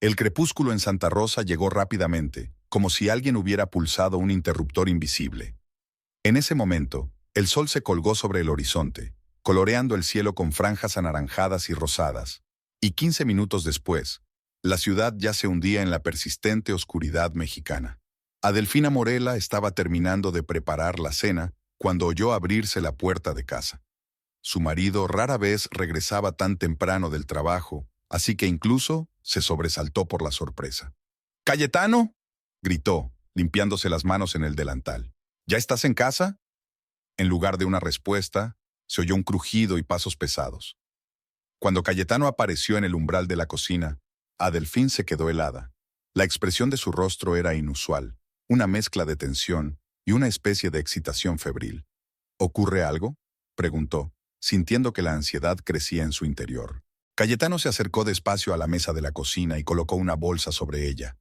El crepúsculo en Santa Rosa llegó rápidamente, como si alguien hubiera pulsado un interruptor invisible. En ese momento, el sol se colgó sobre el horizonte, coloreando el cielo con franjas anaranjadas y rosadas. Y 15 minutos después, la ciudad ya se hundía en la persistente oscuridad mexicana. Adelfina Morela estaba terminando de preparar la cena cuando oyó abrirse la puerta de casa. Su marido rara vez regresaba tan temprano del trabajo, así que incluso se sobresaltó por la sorpresa. «¡Cayetano!», gritó, limpiándose las manos en el delantal. «¿Ya estás en casa?». En lugar de una respuesta, se oyó un crujido y pasos pesados. Cuando Cayetano apareció en el umbral de la cocina, Adelfín se quedó helada. La expresión de su rostro era inusual, una mezcla de tensión y una especie de excitación febril. «¿Ocurre algo?», preguntó, sintiendo que la ansiedad crecía en su interior. Cayetano se acercó despacio a la mesa de la cocina y colocó una bolsa sobre ella.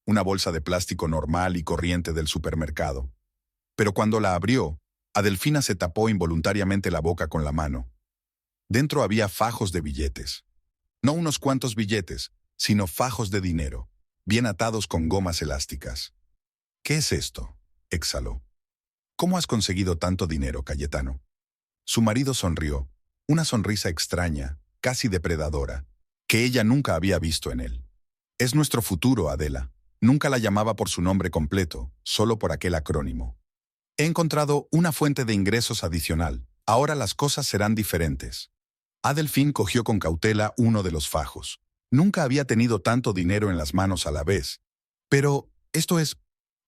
Una bolsa de plástico normal y corriente del supermercado. Pero cuando la abrió, Adelfina se tapó involuntariamente la boca con la mano. Dentro había fajos de billetes. No unos cuantos billetes, sino fajos de dinero, bien atados con gomas elásticas. «¿Qué es esto?», exhaló. «¿Cómo has conseguido tanto dinero, Cayetano?». Su marido sonrió, una sonrisa extraña, casi depredadora, que ella nunca había visto en él. «Es nuestro futuro, Adela». Nunca la llamaba por su nombre completo, solo por aquel acrónimo. «He encontrado una fuente de ingresos adicional. Ahora las cosas serán diferentes». Adelfín cogió con cautela uno de los fajos. Nunca había tenido tanto dinero en las manos a la vez. «Pero, esto es...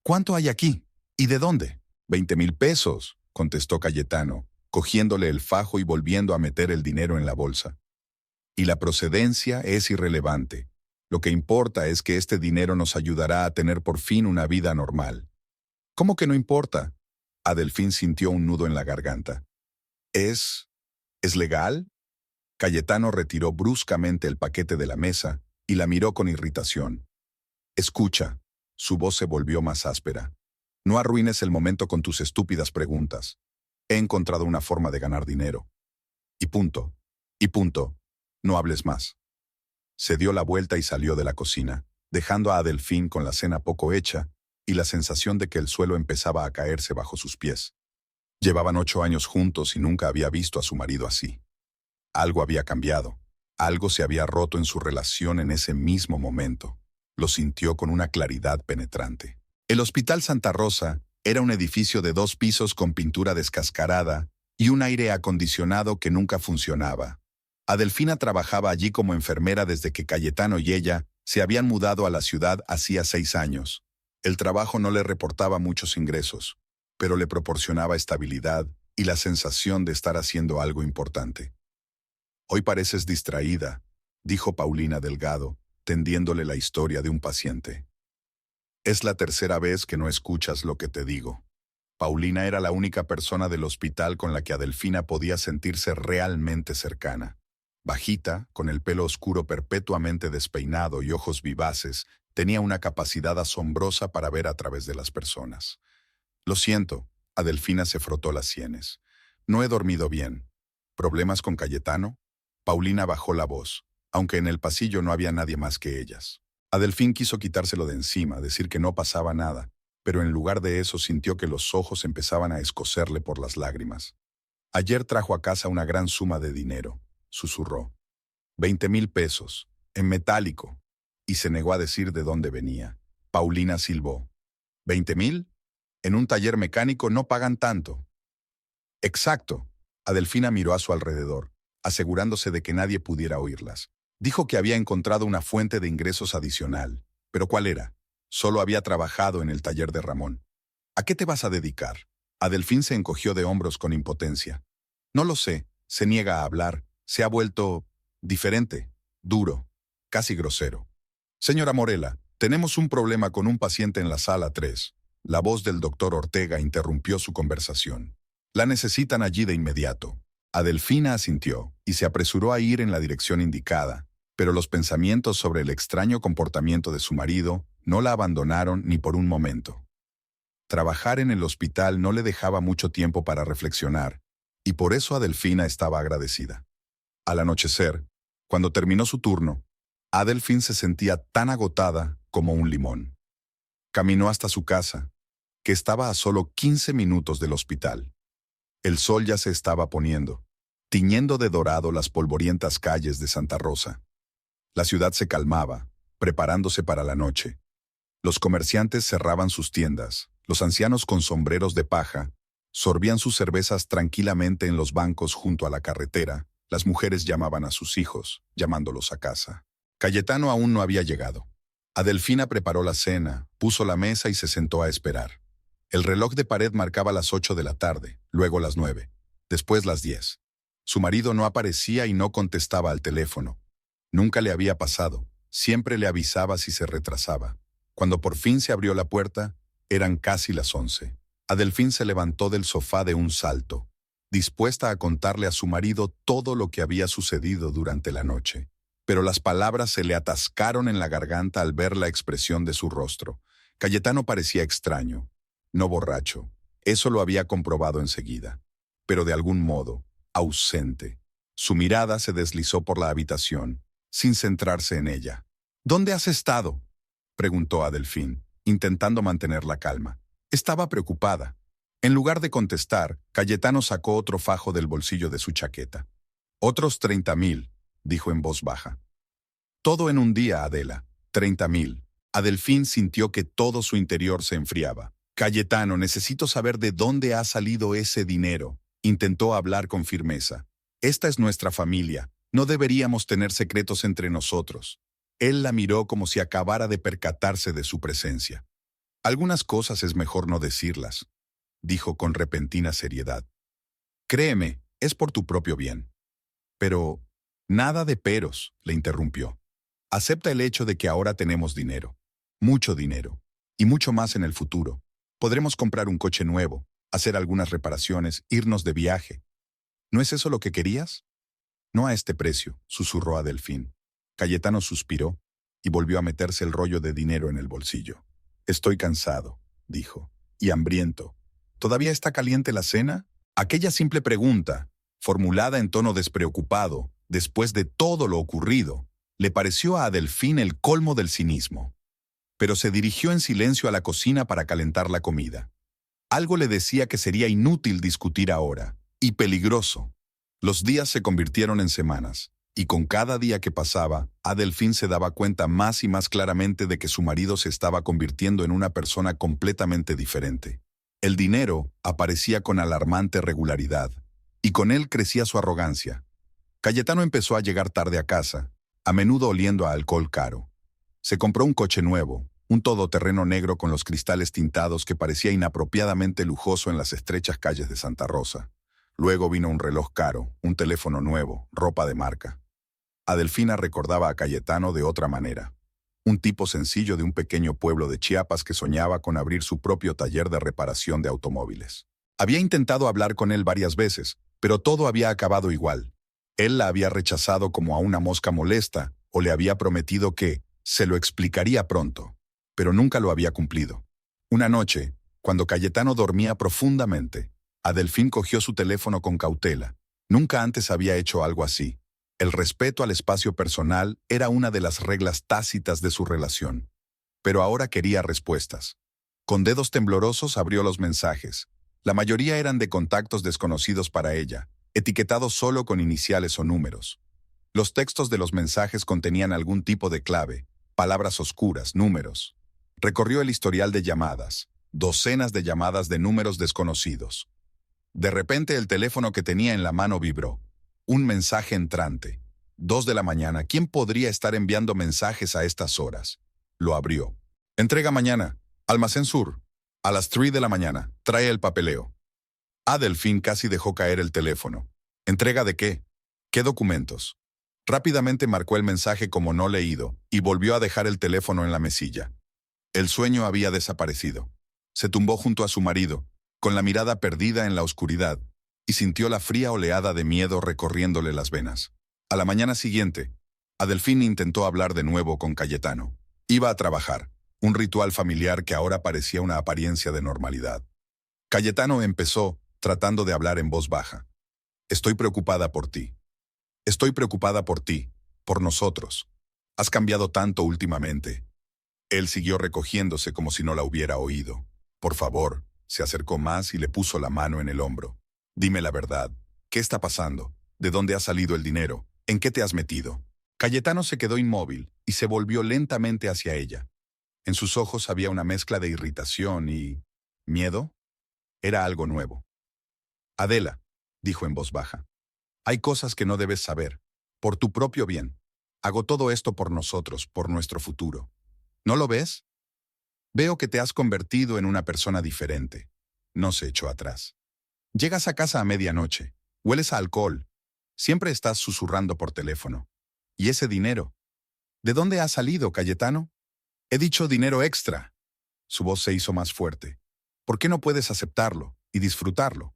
¿cuánto hay aquí? ¿Y de dónde?». «20,000 pesos», contestó Cayetano, cogiéndole el fajo y volviendo a meter el dinero en la bolsa. «Y la procedencia es irrelevante. Lo que importa es que este dinero nos ayudará a tener por fin una vida normal». «¿Cómo que no importa?». Adelfín sintió un nudo en la garganta. ¿Es legal?». Cayetano retiró bruscamente el paquete de la mesa y la miró con irritación. «Escucha», su voz se volvió más áspera. «No arruines el momento con tus estúpidas preguntas. He encontrado una forma de ganar dinero. Y punto. Y punto. No hables más». Se dio la vuelta y salió de la cocina, dejando a Adelfín con la cena poco hecha y la sensación de que el suelo empezaba a caerse bajo sus pies. Llevaban 8 años juntos y nunca había visto a su marido así. Algo había cambiado. Algo se había roto en su relación en ese mismo momento. Lo sintió con una claridad penetrante. El Hospital Santa Rosa era un edificio de 2 pisos con pintura descascarada y un aire acondicionado que nunca funcionaba. Adelfina trabajaba allí como enfermera desde que Cayetano y ella se habían mudado a la ciudad hacía 6 años. El trabajo no le reportaba muchos ingresos, pero le proporcionaba estabilidad y la sensación de estar haciendo algo importante. «Hoy pareces distraída», dijo Paulina Delgado, tendiéndole la historia de un paciente. «Es la tercera vez que no escuchas lo que te digo». Paulina era la única persona del hospital con la que Adelfina podía sentirse realmente cercana. Bajita, con el pelo oscuro perpetuamente despeinado y ojos vivaces, tenía una capacidad asombrosa para ver a través de las personas. «Lo siento», Adelfina se frotó las sienes. «No he dormido bien». «¿Problemas con Cayetano?». Paulina bajó la voz, aunque en el pasillo no había nadie más que ellas. Adelfín quiso quitárselo de encima, decir que no pasaba nada, pero en lugar de eso sintió que los ojos empezaban a escocerle por las lágrimas. «Ayer trajo a casa una gran suma de dinero», susurró. 20,000 pesos, en metálico, y se negó a decir de dónde venía. Paulina silbó. «¿20,000? En un taller mecánico no pagan tanto». «Exacto». Adelfina miró a su alrededor, asegurándose de que nadie pudiera oírlas. Dijo que había encontrado una fuente de ingresos adicional. ¿Pero cuál era? Solo había trabajado en el taller de Ramón. «¿A qué te vas a dedicar?». Adelfín se encogió de hombros con impotencia. «No lo sé, se niega a hablar, se ha vuelto diferente, duro, casi grosero». «Señora Morela, tenemos un problema con un paciente en la sala 3. La voz del doctor Ortega interrumpió su conversación. «La necesitan allí de inmediato». Adelfina asintió y se apresuró a ir en la dirección indicada, pero los pensamientos sobre el extraño comportamiento de su marido no la abandonaron ni por un momento. Trabajar en el hospital no le dejaba mucho tiempo para reflexionar, y por eso Adelfina estaba agradecida. Al anochecer, cuando terminó su turno, Adelfín se sentía tan agotada como un limón. Caminó hasta su casa, que estaba a solo 15 minutos del hospital. El sol ya se estaba poniendo, tiñendo de dorado las polvorientas calles de Santa Rosa. La ciudad se calmaba, preparándose para la noche. Los comerciantes cerraban sus tiendas, los ancianos con sombreros de paja sorbían sus cervezas tranquilamente en los bancos junto a la carretera, las mujeres llamaban a sus hijos, llamándolos a casa. Cayetano aún no había llegado. Adelfina preparó la cena, puso la mesa y se sentó a esperar. El reloj de pared marcaba las 8 de la tarde, luego las 9, después las 10. Su marido no aparecía y no contestaba al teléfono. Nunca le había pasado, siempre le avisaba si se retrasaba. Cuando por fin se abrió la puerta, eran casi las 11. Adelfín se levantó del sofá de un salto, dispuesta a contarle a su marido todo lo que había sucedido durante la noche. Pero las palabras se le atascaron en la garganta al ver la expresión de su rostro. Cayetano parecía extraño, no borracho. Eso lo había comprobado enseguida. Pero de algún modo, ausente. Su mirada se deslizó por la habitación, sin centrarse en ella. ¿Dónde has estado?, preguntó Adelfín, intentando mantener la calma. Estaba preocupada. En lugar de contestar, Cayetano sacó otro fajo del bolsillo de su chaqueta. «Otros 30.000», dijo en voz baja. «Todo en un día, Adela. 30.000». Adelfín sintió que todo su interior se enfriaba. «Cayetano, necesito saber de dónde ha salido ese dinero», intentó hablar con firmeza. «Esta es nuestra familia. No deberíamos tener secretos entre nosotros». Él la miró como si acabara de percatarse de su presencia. «Algunas cosas es mejor no decirlas», dijo con repentina seriedad. «Créeme, es por tu propio bien». «Pero, nada de peros», le interrumpió. «Acepta el hecho de que ahora tenemos dinero. Mucho dinero. Y mucho más en el futuro. Podremos comprar un coche nuevo, hacer algunas reparaciones, irnos de viaje. ¿No es eso lo que querías?» «No a este precio», susurró Adelfín. Cayetano suspiró y volvió a meterse el rollo de dinero en el bolsillo. «Estoy cansado», dijo, «y hambriento. ¿Todavía está caliente la cena?» Aquella simple pregunta, formulada en tono despreocupado, después de todo lo ocurrido, le pareció a Adelfín el colmo del cinismo. Pero se dirigió en silencio a la cocina para calentar la comida. Algo le decía que sería inútil discutir ahora, y peligroso. Los días se convirtieron en semanas. Y con cada día que pasaba, Adelfín se daba cuenta más y más claramente de que su marido se estaba convirtiendo en una persona completamente diferente. El dinero aparecía con alarmante regularidad, y con él crecía su arrogancia. Cayetano empezó a llegar tarde a casa, a menudo oliendo a alcohol caro. Se compró un coche nuevo, un todoterreno negro con los cristales tintados que parecía inapropiadamente lujoso en las estrechas calles de Santa Rosa. Luego vino un reloj caro, un teléfono nuevo, ropa de marca. Adelfina recordaba a Cayetano de otra manera. Un tipo sencillo de un pequeño pueblo de Chiapas que soñaba con abrir su propio taller de reparación de automóviles. Había intentado hablar con él varias veces, pero todo había acabado igual. Él la había rechazado como a una mosca molesta o le había prometido que se lo explicaría pronto, pero nunca lo había cumplido. Una noche, cuando Cayetano dormía profundamente, Adelfín cogió su teléfono con cautela. Nunca antes había hecho algo así. El respeto al espacio personal era una de las reglas tácitas de su relación. Pero ahora quería respuestas. Con dedos temblorosos abrió los mensajes. La mayoría eran de contactos desconocidos para ella, etiquetados solo con iniciales o números. Los textos de los mensajes contenían algún tipo de clave, palabras oscuras, números. Recorrió el historial de llamadas, docenas de llamadas de números desconocidos. De repente el teléfono que tenía en la mano vibró. Un mensaje entrante. 2 de la mañana. ¿Quién podría estar enviando mensajes a estas horas? Lo abrió. Entrega mañana. Almacén Sur. A las 3 de la mañana. Trae el papeleo. Adelfín casi dejó caer el teléfono. ¿Entrega de qué? ¿Qué documentos? Rápidamente marcó el mensaje como no leído y volvió a dejar el teléfono en la mesilla. El sueño había desaparecido. Se tumbó junto a su marido, con la mirada perdida en la oscuridad, y sintió la fría oleada de miedo recorriéndole las venas. A la mañana siguiente, Adelfín intentó hablar de nuevo con Cayetano. Iba a trabajar, un ritual familiar que ahora parecía una apariencia de normalidad. Cayetano empezó, tratando de hablar en voz baja. «Estoy preocupada por ti. Estoy preocupada por ti, por nosotros. Has cambiado tanto últimamente. Él siguió recogiéndose como si no la hubiera oído. Por favor, se acercó más y le puso la mano en el hombro. Dime la verdad. ¿Qué está pasando? ¿De dónde ha salido el dinero? ¿En qué te has metido? Cayetano se quedó inmóvil y se volvió lentamente hacia ella. En sus ojos había una mezcla de irritación y... ¿miedo? Era algo nuevo. Adela, dijo en voz baja, hay cosas que no debes saber. Por tu propio bien. Hago todo esto por nosotros, por nuestro futuro. ¿No lo ves? Veo que te has convertido en una persona diferente. No se echó atrás. Llegas a casa a medianoche. Hueles a alcohol. Siempre estás susurrando por teléfono. ¿Y ese dinero? ¿De dónde ha salido, Cayetano? He dicho dinero extra. Su voz se hizo más fuerte. ¿Por qué no puedes aceptarlo y disfrutarlo?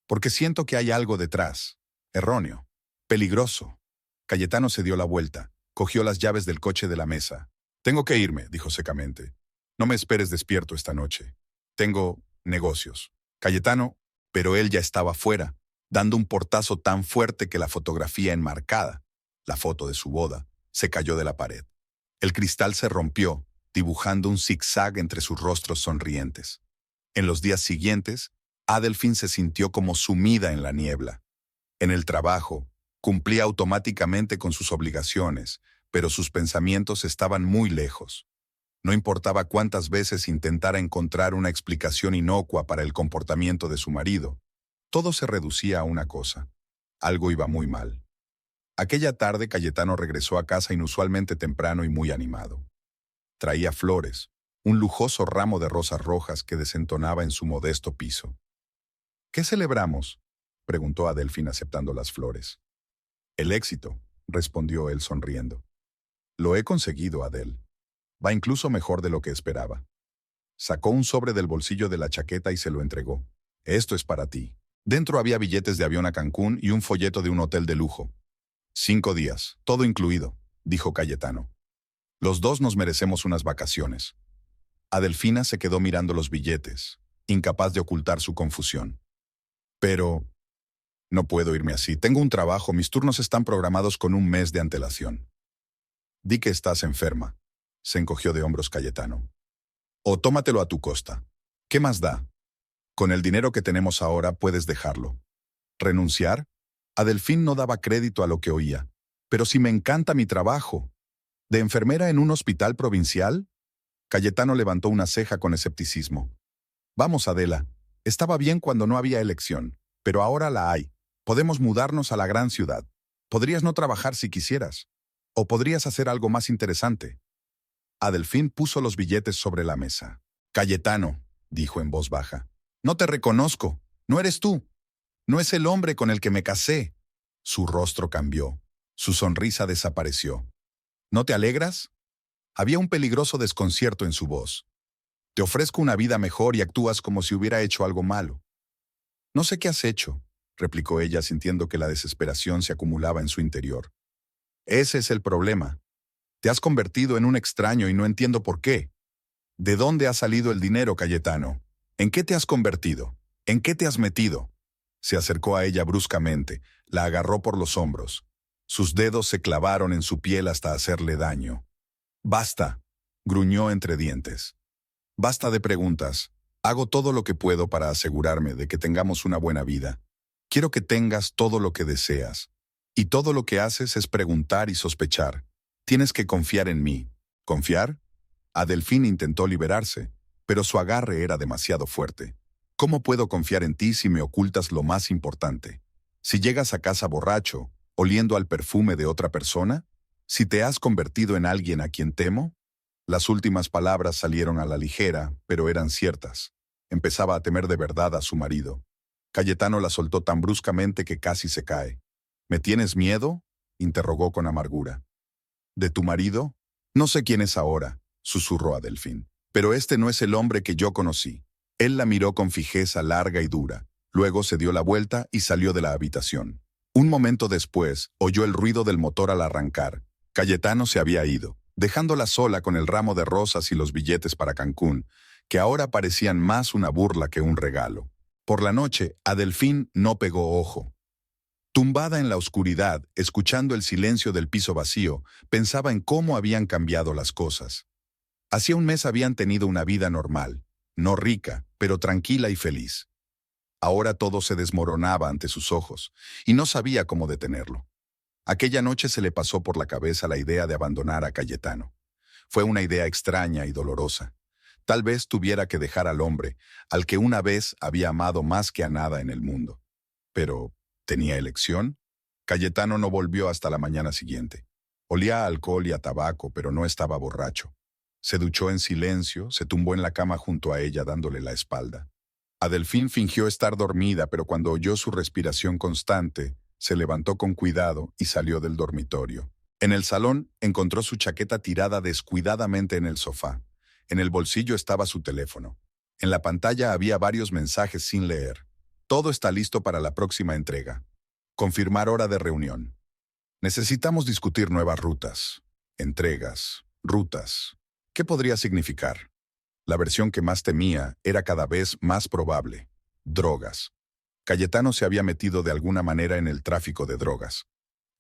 Porque siento que hay algo detrás. Erróneo. Peligroso. Cayetano se dio la vuelta. Cogió las llaves del coche de la mesa. Tengo que irme, dijo secamente. No me esperes despierto esta noche. Tengo negocios. Cayetano, pero él ya estaba fuera, dando un portazo tan fuerte que la fotografía enmarcada, la foto de su boda, se cayó de la pared. El cristal se rompió, dibujando un zigzag entre sus rostros sonrientes. En los días siguientes, Adelfín se sintió como sumida en la niebla. En el trabajo, cumplía automáticamente con sus obligaciones, pero sus pensamientos estaban muy lejos. No importaba cuántas veces intentara encontrar una explicación inocua para el comportamiento de su marido, todo se reducía a una cosa. Algo iba muy mal. Aquella tarde Cayetano regresó a casa inusualmente temprano y muy animado. Traía flores, un lujoso ramo de rosas rojas que desentonaba en su modesto piso. ¿Qué celebramos?, preguntó Adelfín aceptando las flores. El éxito, respondió él sonriendo. Lo he conseguido, Adel. Va incluso mejor de lo que esperaba. Sacó un sobre del bolsillo de la chaqueta y se lo entregó. Esto es para ti. Dentro había billetes de avión a Cancún y un folleto de un hotel de lujo. 5 días, todo incluido, dijo Cayetano. Los dos nos merecemos unas vacaciones. Adelfina se quedó mirando los billetes, incapaz de ocultar su confusión. Pero... no puedo irme así. Tengo un trabajo, mis turnos están programados con un mes de antelación. Di que estás enferma. Se encogió de hombros Cayetano. O tómatelo a tu costa. ¿Qué más da? Con el dinero que tenemos ahora puedes dejarlo. ¿Renunciar? Adelfín no daba crédito a lo que oía. Pero si me encanta mi trabajo. ¿De enfermera en un hospital provincial? Cayetano levantó una ceja con escepticismo. Vamos, Adela. Estaba bien cuando no había elección, pero ahora la hay. Podemos mudarnos a la gran ciudad. Podrías no trabajar si quisieras. O podrías hacer algo más interesante. Adelfín puso los billetes sobre la mesa. Cayetano, dijo en voz baja. No te reconozco. No eres tú. No es el hombre con el que me casé. Su rostro cambió. Su sonrisa desapareció. ¿No te alegras? Había un peligroso desconcierto en su voz. Te ofrezco una vida mejor y actúas como si hubiera hecho algo malo. No sé qué has hecho, replicó ella sintiendo que la desesperación se acumulaba en su interior. Ese es el problema. Te has convertido en un extraño y no entiendo por qué. ¿De dónde ha salido el dinero, Cayetano? ¿En qué te has convertido? ¿En qué te has metido? Se acercó a ella bruscamente, la agarró por los hombros. Sus dedos se clavaron en su piel hasta hacerle daño. Basta, gruñó entre dientes. Basta de preguntas. Hago todo lo que puedo para asegurarme de que tengamos una buena vida. Quiero que tengas todo lo que deseas. Y todo lo que haces es preguntar y sospechar. Tienes que confiar en mí. ¿Confiar? Adelfín intentó liberarse, pero su agarre era demasiado fuerte. ¿Cómo puedo confiar en ti si me ocultas lo más importante? Si llegas a casa borracho, oliendo al perfume de otra persona, si te has convertido en alguien a quien temo. Las últimas palabras salieron a la ligera, pero eran ciertas. Empezaba a temer de verdad a su marido. Cayetano la soltó tan bruscamente que casi se cae. ¿Me tienes miedo?, interrogó con amargura. ¿De tu marido? No sé quién es ahora, susurró Adelfín. Pero este no es el hombre que yo conocí. Él la miró con fijeza larga y dura. Luego se dio la vuelta y salió de la habitación. Un momento después, oyó el ruido del motor al arrancar. Cayetano se había ido, dejándola sola con el ramo de rosas y los billetes para Cancún, que ahora parecían más una burla que un regalo. Por la noche, Adelfín no pegó ojo. Tumbada en la oscuridad, escuchando el silencio del piso vacío, pensaba en cómo habían cambiado las cosas. Hacía un mes habían tenido una vida normal, no rica, pero tranquila y feliz. Ahora todo se desmoronaba ante sus ojos, y no sabía cómo detenerlo. Aquella noche se le pasó por la cabeza la idea de abandonar a Cayetano. Fue una idea extraña y dolorosa. Tal vez tuviera que dejar al hombre, al que una vez había amado más que a nada en el mundo. Pero, ¿tenía elección? Cayetano no volvió hasta la mañana siguiente. Olía a alcohol y a tabaco, pero no estaba borracho. Se duchó en silencio, se tumbó en la cama junto a ella dándole la espalda. Adelfín fingió estar dormida, pero cuando oyó su respiración constante, se levantó con cuidado y salió del dormitorio. En el salón encontró su chaqueta tirada descuidadamente en el sofá. En el bolsillo estaba su teléfono. En la pantalla había varios mensajes sin leer. Todo está listo para la próxima entrega. Confirmar hora de reunión. Necesitamos discutir nuevas rutas. Entregas. Rutas. ¿Qué podría significar? La versión que más temía era cada vez más probable. Drogas. Cayetano se había metido de alguna manera en el tráfico de drogas.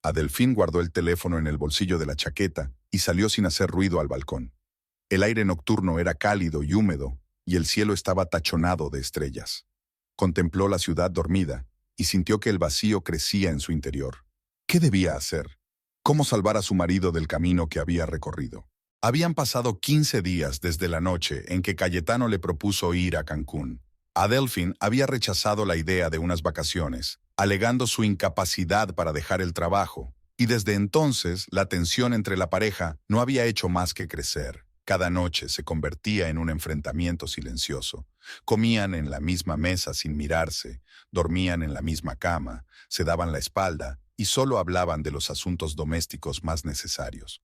Adelfín guardó el teléfono en el bolsillo de la chaqueta y salió sin hacer ruido al balcón. El aire nocturno era cálido y húmedo, y el cielo estaba tachonado de estrellas. Contempló la ciudad dormida y sintió que el vacío crecía en su interior. ¿Qué debía hacer? ¿Cómo salvar a su marido del camino que había recorrido? Habían pasado 15 días desde la noche en que Cayetano le propuso ir a Cancún. Adelfín había rechazado la idea de unas vacaciones, alegando su incapacidad para dejar el trabajo, y desde entonces la tensión entre la pareja no había hecho más que crecer. Cada noche se convertía en un enfrentamiento silencioso. Comían en la misma mesa sin mirarse, dormían en la misma cama, se daban la espalda y solo hablaban de los asuntos domésticos más necesarios.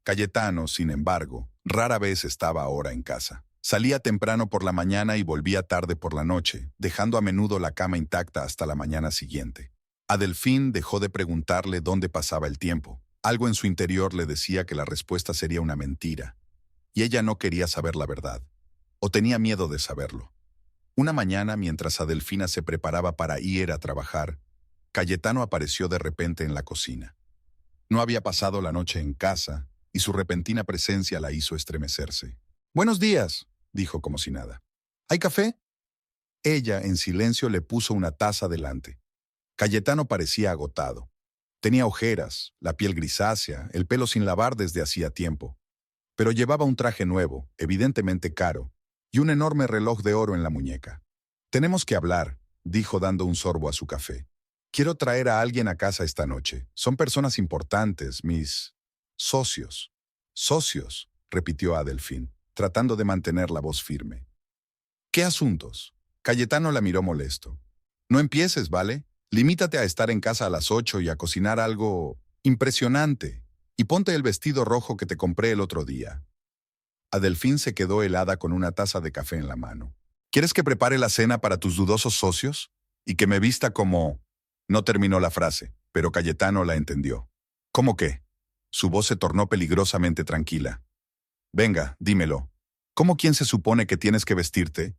Cayetano, sin embargo, rara vez estaba ahora en casa. Salía temprano por la mañana y volvía tarde por la noche, dejando a menudo la cama intacta hasta la mañana siguiente. Adelfín dejó de preguntarle dónde pasaba el tiempo. Algo en su interior le decía que la respuesta sería una mentira. Y ella no quería saber la verdad, o tenía miedo de saberlo. Una mañana, mientras Adelfina se preparaba para ir a trabajar, Cayetano apareció de repente en la cocina. No había pasado la noche en casa, y su repentina presencia la hizo estremecerse. «Buenos días», dijo como si nada. «¿Hay café?» Ella, en silencio, le puso una taza delante. Cayetano parecía agotado. Tenía ojeras, la piel grisácea, el pelo sin lavar desde hacía tiempo. Pero llevaba un traje nuevo, evidentemente caro, y un enorme reloj de oro en la muñeca. «Tenemos que hablar», dijo dando un sorbo a su café. «Quiero traer a alguien a casa esta noche. Son personas importantes, mis socios». «Socios», repitió Adelfín, tratando de mantener la voz firme. «¿Qué asuntos?» Cayetano la miró molesto. «No empieces, ¿vale? Limítate a estar en casa a las 8 y a cocinar algo impresionante. Y ponte el vestido rojo que te compré el otro día». Adelfín se quedó helada con una taza de café en la mano. «¿Quieres que prepare la cena para tus dudosos socios? ¿Y que me vista como...?» No terminó la frase, pero Cayetano la entendió. «¿Cómo qué?» Su voz se tornó peligrosamente tranquila. «Venga, dímelo. ¿Cómo quién se supone que tienes que vestirte?»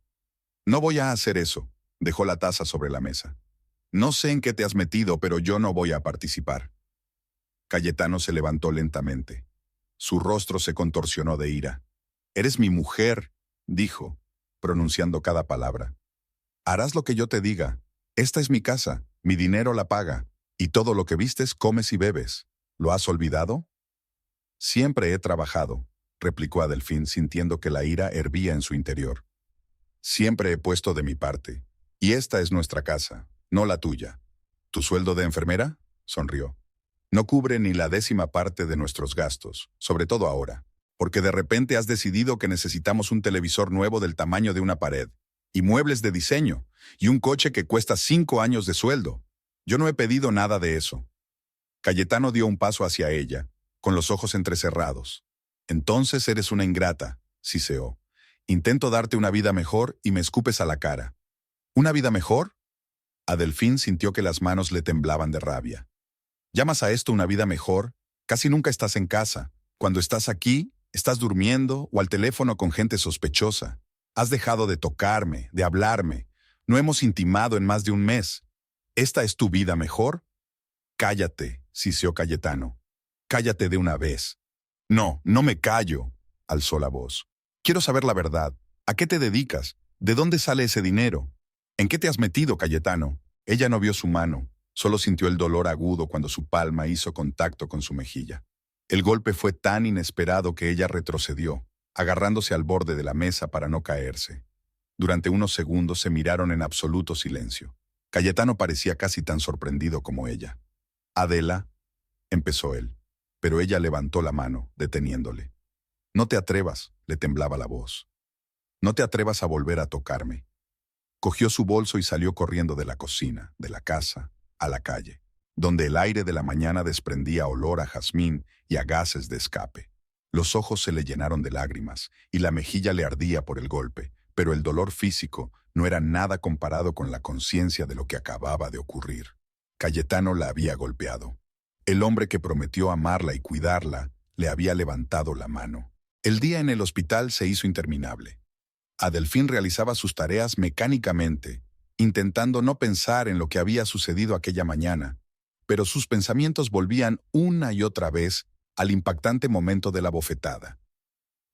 «No voy a hacer eso», dejó la taza sobre la mesa. «No sé en qué te has metido, pero yo no voy a participar». Cayetano se levantó lentamente. Su rostro se contorsionó de ira. «Eres mi mujer», dijo, pronunciando cada palabra. «Harás lo que yo te diga. Esta es mi casa, mi dinero la paga, y todo lo que vistes comes y bebes. ¿Lo has olvidado?» «Siempre he trabajado», replicó Adelfín, sintiendo que la ira hervía en su interior. «Siempre he puesto de mi parte, y esta es nuestra casa, no la tuya». «¿Tu sueldo de enfermera?», sonrió. «No cubre ni la 10ª parte de nuestros gastos, sobre todo ahora, porque de repente has decidido que necesitamos un televisor nuevo del tamaño de una pared, y muebles de diseño, y un coche que cuesta 5 años de sueldo. Yo no he pedido nada de eso». Cayetano dio un paso hacia ella, con los ojos entrecerrados. «Entonces eres una ingrata», siseó. «Intento darte una vida mejor y me escupes a la cara». «¿Una vida mejor?» Adelfín sintió que las manos le temblaban de rabia. «¿Llamas a esto una vida mejor? Casi nunca estás en casa. Cuando estás aquí, estás durmiendo o al teléfono con gente sospechosa. Has dejado de tocarme, de hablarme. No hemos intimado en más de un mes. ¿Esta es tu vida mejor? Cállate, siseó Cayetano. Cállate de una vez. No, no me callo, alzó la voz. Quiero saber la verdad. ¿A qué te dedicas? ¿De dónde sale ese dinero? ¿En qué te has metido, Cayetano? Ella no vio su mano, solo sintió el dolor agudo cuando su palma hizo contacto con su mejilla. El golpe fue tan inesperado que ella retrocedió, agarrándose al borde de la mesa para no caerse. Durante unos segundos se miraron en absoluto silencio. Cayetano parecía casi tan sorprendido como ella. Adela, empezó él, pero ella levantó la mano, deteniéndole. No te atrevas, le temblaba la voz. No te atrevas a volver a tocarme. Cogió su bolso y salió corriendo de la cocina, de la casa, a la calle, donde el aire de la mañana desprendía olor a jazmín y a gases de escape. Los ojos se le llenaron de lágrimas y la mejilla le ardía por el golpe, pero el dolor físico no era nada comparado con la conciencia de lo que acababa de ocurrir. Cayetano la había golpeado. El hombre que prometió amarla y cuidarla le había levantado la mano. El día en el hospital se hizo interminable. Adelfín realizaba sus tareas mecánicamente, intentando no pensar en lo que había sucedido aquella mañana, pero sus pensamientos volvían una y otra vez al impactante momento de la bofetada.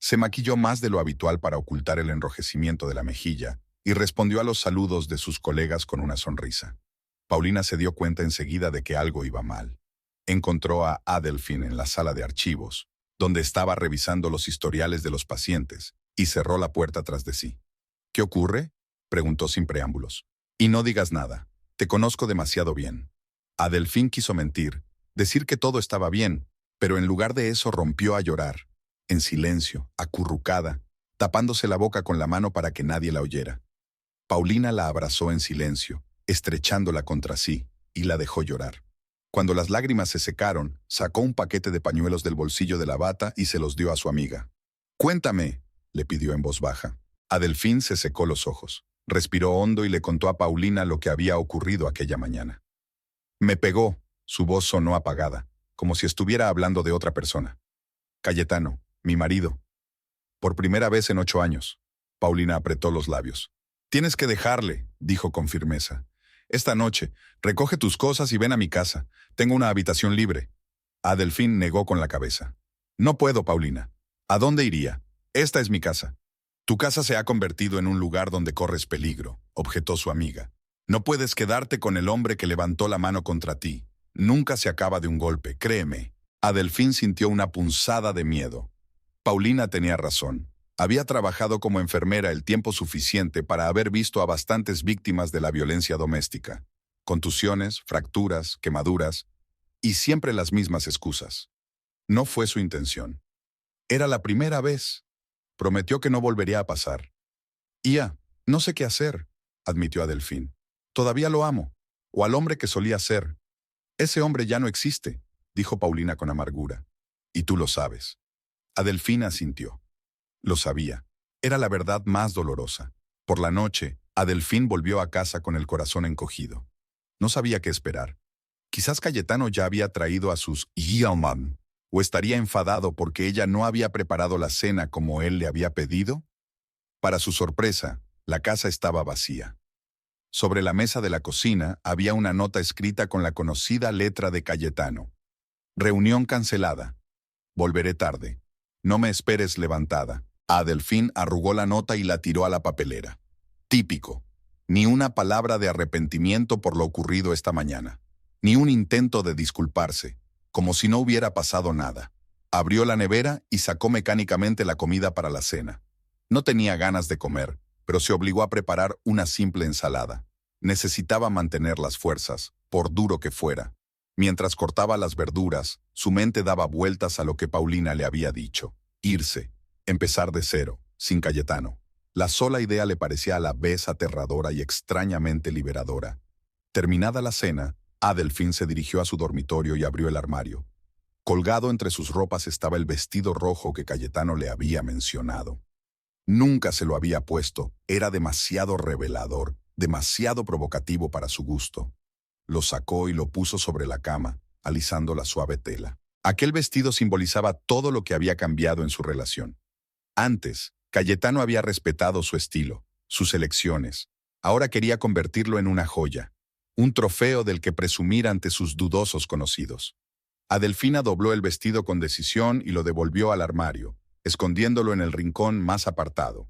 Se maquilló más de lo habitual para ocultar el enrojecimiento de la mejilla y respondió a los saludos de sus colegas con una sonrisa. Paulina se dio cuenta enseguida de que algo iba mal. Encontró a Adelfín en la sala de archivos, donde estaba revisando los historiales de los pacientes, y cerró la puerta tras de sí. ¿Qué ocurre?, preguntó sin preámbulos. Y no digas nada. Te conozco demasiado bien. Adelfín quiso mentir, decir que todo estaba bien, pero en lugar de eso rompió a llorar, en silencio, acurrucada, tapándose la boca con la mano para que nadie la oyera. Paulina la abrazó en silencio, estrechándola contra sí, y la dejó llorar. Cuando las lágrimas se secaron, sacó un paquete de pañuelos del bolsillo de la bata y se los dio a su amiga. «Cuéntame», le pidió en voz baja. Adelfín se secó los ojos, respiró hondo y le contó a Paulina lo que había ocurrido aquella mañana. «Me pegó», su voz sonó apagada, como si estuviera hablando de otra persona. «Cayetano, mi marido». «Por primera vez en 8 años». Paulina apretó los labios. «Tienes que dejarle», dijo con firmeza. «Esta noche, recoge tus cosas y ven a mi casa. Tengo una habitación libre». Adelfín negó con la cabeza. «No puedo, Paulina. ¿A dónde iría? Esta es mi casa». «Tu casa se ha convertido en un lugar donde corres peligro», objetó su amiga. «No puedes quedarte con el hombre que levantó la mano contra ti. Nunca se acaba de un golpe, créeme». Adelfín sintió una punzada de miedo. Paulina tenía razón. Había trabajado como enfermera el tiempo suficiente para haber visto a bastantes víctimas de la violencia doméstica. Contusiones, fracturas, quemaduras, y siempre las mismas excusas. No fue su intención. Era la primera vez. Prometió que no volvería a pasar. «Ia, no sé qué hacer», admitió Adelfín. «Todavía lo amo, o al hombre que solía ser». «Ese hombre ya no existe», dijo Paulina con amargura. «Y tú lo sabes». Adelfín asintió. Lo sabía. Era la verdad más dolorosa. Por la noche, Adelfín volvió a casa con el corazón encogido. No sabía qué esperar. Quizás Cayetano ya había traído a sus Yalman, o estaría enfadado porque ella no había preparado la cena como él le había pedido. Para su sorpresa, la casa estaba vacía. Sobre la mesa de la cocina había una nota escrita con la conocida letra de Cayetano. «Reunión cancelada. Volveré tarde. No me esperes levantada». Adelfín arrugó la nota y la tiró a la papelera. Típico. Ni una palabra de arrepentimiento por lo ocurrido esta mañana. Ni un intento de disculparse, como si no hubiera pasado nada. Abrió la nevera y sacó mecánicamente la comida para la cena. No tenía ganas de comer, pero se obligó a preparar una simple ensalada. Necesitaba mantener las fuerzas, por duro que fuera. Mientras cortaba las verduras, su mente daba vueltas a lo que Paulina le había dicho. Irse. Empezar de cero, sin Cayetano. La sola idea le parecía a la vez aterradora y extrañamente liberadora. Terminada la cena, Adelfín se dirigió a su dormitorio y abrió el armario. Colgado entre sus ropas estaba el vestido rojo que Cayetano le había mencionado. Nunca se lo había puesto, era demasiado revelador, demasiado provocativo para su gusto. Lo sacó y lo puso sobre la cama, alisando la suave tela. Aquel vestido simbolizaba todo lo que había cambiado en su relación. Antes, Cayetano había respetado su estilo, sus elecciones. Ahora quería convertirlo en una joya. un trofeo del que presumir ante sus dudosos conocidos. Adelfina dobló el vestido con decisión y lo devolvió al armario, escondiéndolo en el rincón más apartado.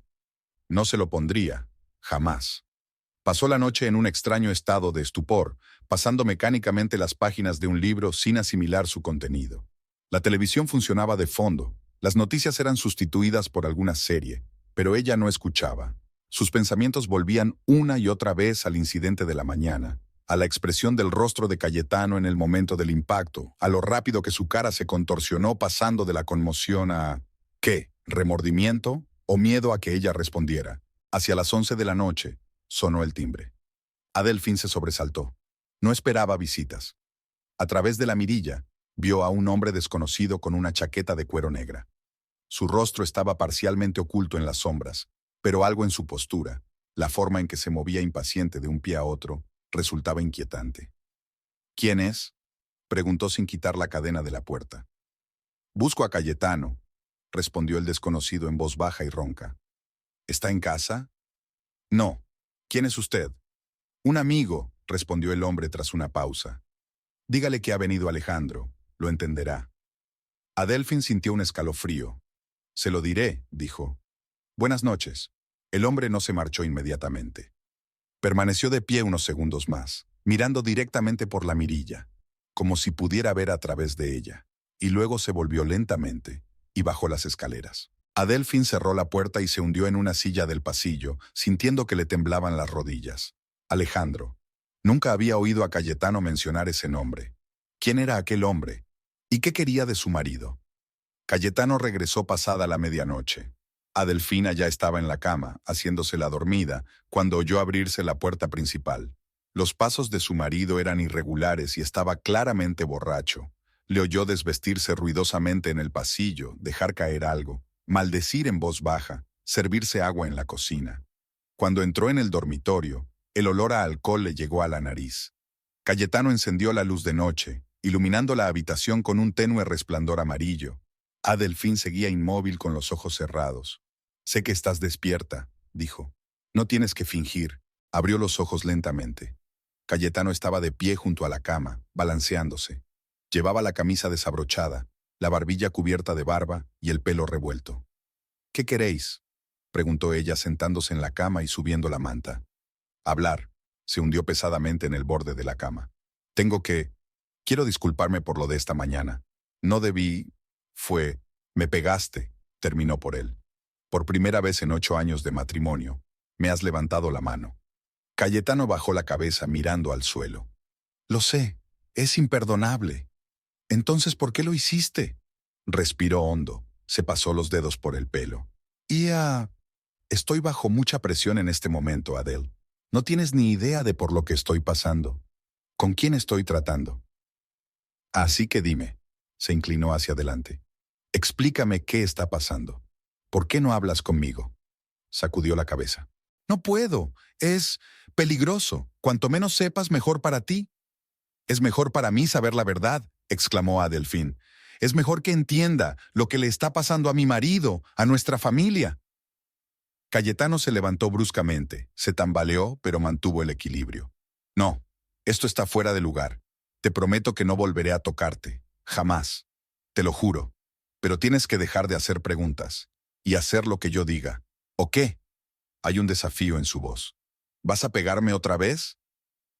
No se lo pondría, jamás. Pasó la noche en un extraño estado de estupor, pasando mecánicamente las páginas de un libro sin asimilar su contenido. La televisión funcionaba de fondo, las noticias eran sustituidas por alguna serie, pero ella no escuchaba. Sus pensamientos volvían una y otra vez al incidente de la mañana, a la expresión del rostro de Cayetano en el momento del impacto, a lo rápido que su cara se contorsionó pasando de la conmoción a... ¿qué? ¿Remordimiento o miedo a que ella respondiera? Hacia las 11 de la noche, sonó el timbre. Adelfín se sobresaltó. No esperaba visitas. A través de la mirilla, vio a un hombre desconocido con una chaqueta de cuero negra. Su rostro estaba parcialmente oculto en las sombras, pero algo en su postura, la forma en que se movía impaciente de un pie a otro, resultaba inquietante. ¿Quién es?, preguntó sin quitar la cadena de la puerta. Busco a Cayetano, respondió el desconocido en voz baja y ronca. ¿Está en casa? No. ¿Quién es usted? Un amigo, respondió el hombre tras una pausa. Dígale que ha venido Alejandro, lo entenderá. Adelfín sintió un escalofrío. Se lo diré, dijo. Buenas noches. El hombre no se marchó inmediatamente. Permaneció de pie unos segundos más, mirando directamente por la mirilla, como si pudiera ver a través de ella, y luego se volvió lentamente y bajó las escaleras. Adelfín cerró la puerta y se hundió en una silla del pasillo, sintiendo que le temblaban las rodillas. Alejandro. Nunca había oído a Cayetano mencionar ese nombre. ¿Quién era aquel hombre? ¿Y qué quería de su marido? Cayetano regresó pasada la medianoche. Adelfina ya estaba en la cama, haciéndose la dormida, cuando oyó abrirse la puerta principal. Los pasos de su marido eran irregulares y estaba claramente borracho. Le oyó desvestirse ruidosamente en el pasillo, dejar caer algo, maldecir en voz baja, servirse agua en la cocina. Cuando entró en el dormitorio, el olor a alcohol le llegó a la nariz. Cayetano encendió la luz de noche, iluminando la habitación con un tenue resplandor amarillo. Adelfín seguía inmóvil con los ojos cerrados. Sé que estás despierta, dijo. No tienes que fingir. Abrió los ojos lentamente. Cayetano estaba de pie junto a la cama, balanceándose. Llevaba la camisa desabrochada, la barbilla cubierta de barba y el pelo revuelto. ¿Qué queréis?, preguntó ella sentándose en la cama y subiendo la manta. Hablar. Se hundió pesadamente en el borde de la cama. Quiero disculparme por lo de esta mañana. No debí... Me pegaste, terminó por él. Por primera vez en 8 años de matrimonio, me has levantado la mano. Cayetano bajó la cabeza mirando al suelo. Lo sé, es imperdonable. Entonces, ¿por qué lo hiciste? Respiró hondo, se pasó los dedos por el pelo. Estoy bajo mucha presión en este momento, Adele. No tienes ni idea de por lo que estoy pasando. ¿Con quién estoy tratando? Así que dime. Se inclinó hacia adelante. Explícame qué está pasando. ¿Por qué no hablas conmigo? Sacudió la cabeza. No puedo. Es peligroso. Cuanto menos sepas, mejor para ti. Es mejor para mí saber la verdad, exclamó Adelfín. Es mejor que entienda lo que le está pasando a mi marido, a nuestra familia. Cayetano se levantó bruscamente, se tambaleó, pero mantuvo el equilibrio. No, esto está fuera de lugar. Te prometo que no volveré a tocarte. Jamás. Te lo juro. Pero tienes que dejar de hacer preguntas y hacer lo que yo diga. ¿O qué? Hay un desafío en su voz. ¿Vas a pegarme otra vez?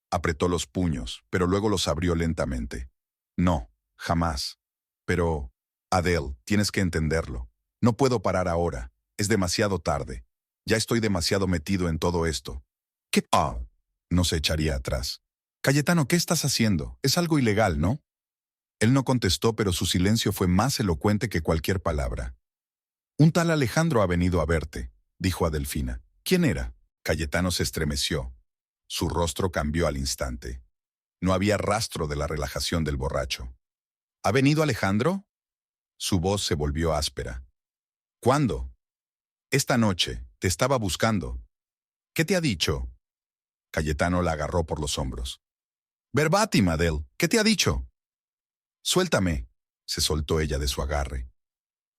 Apretó los puños, pero luego los abrió lentamente. No, jamás. Pero, Adele, tienes que entenderlo. No puedo parar ahora. Es demasiado tarde. Ya estoy demasiado metido en todo esto. ¿Qué? No se echaría atrás. Cayetano, ¿qué estás haciendo? Es algo ilegal, ¿no? Él no contestó, pero su silencio fue más elocuente que cualquier palabra. Un tal Alejandro ha venido a verte, dijo Adelfina. ¿Quién era? Cayetano se estremeció. Su rostro cambió al instante. No había rastro de la relajación del borracho. ¿Ha venido Alejandro? Su voz se volvió áspera. ¿Cuándo? Esta noche. Te estaba buscando. ¿Qué te ha dicho? Cayetano la agarró por los hombros. Verbatim, Adele. ¿Qué te ha dicho? Suéltame, se soltó ella de su agarre.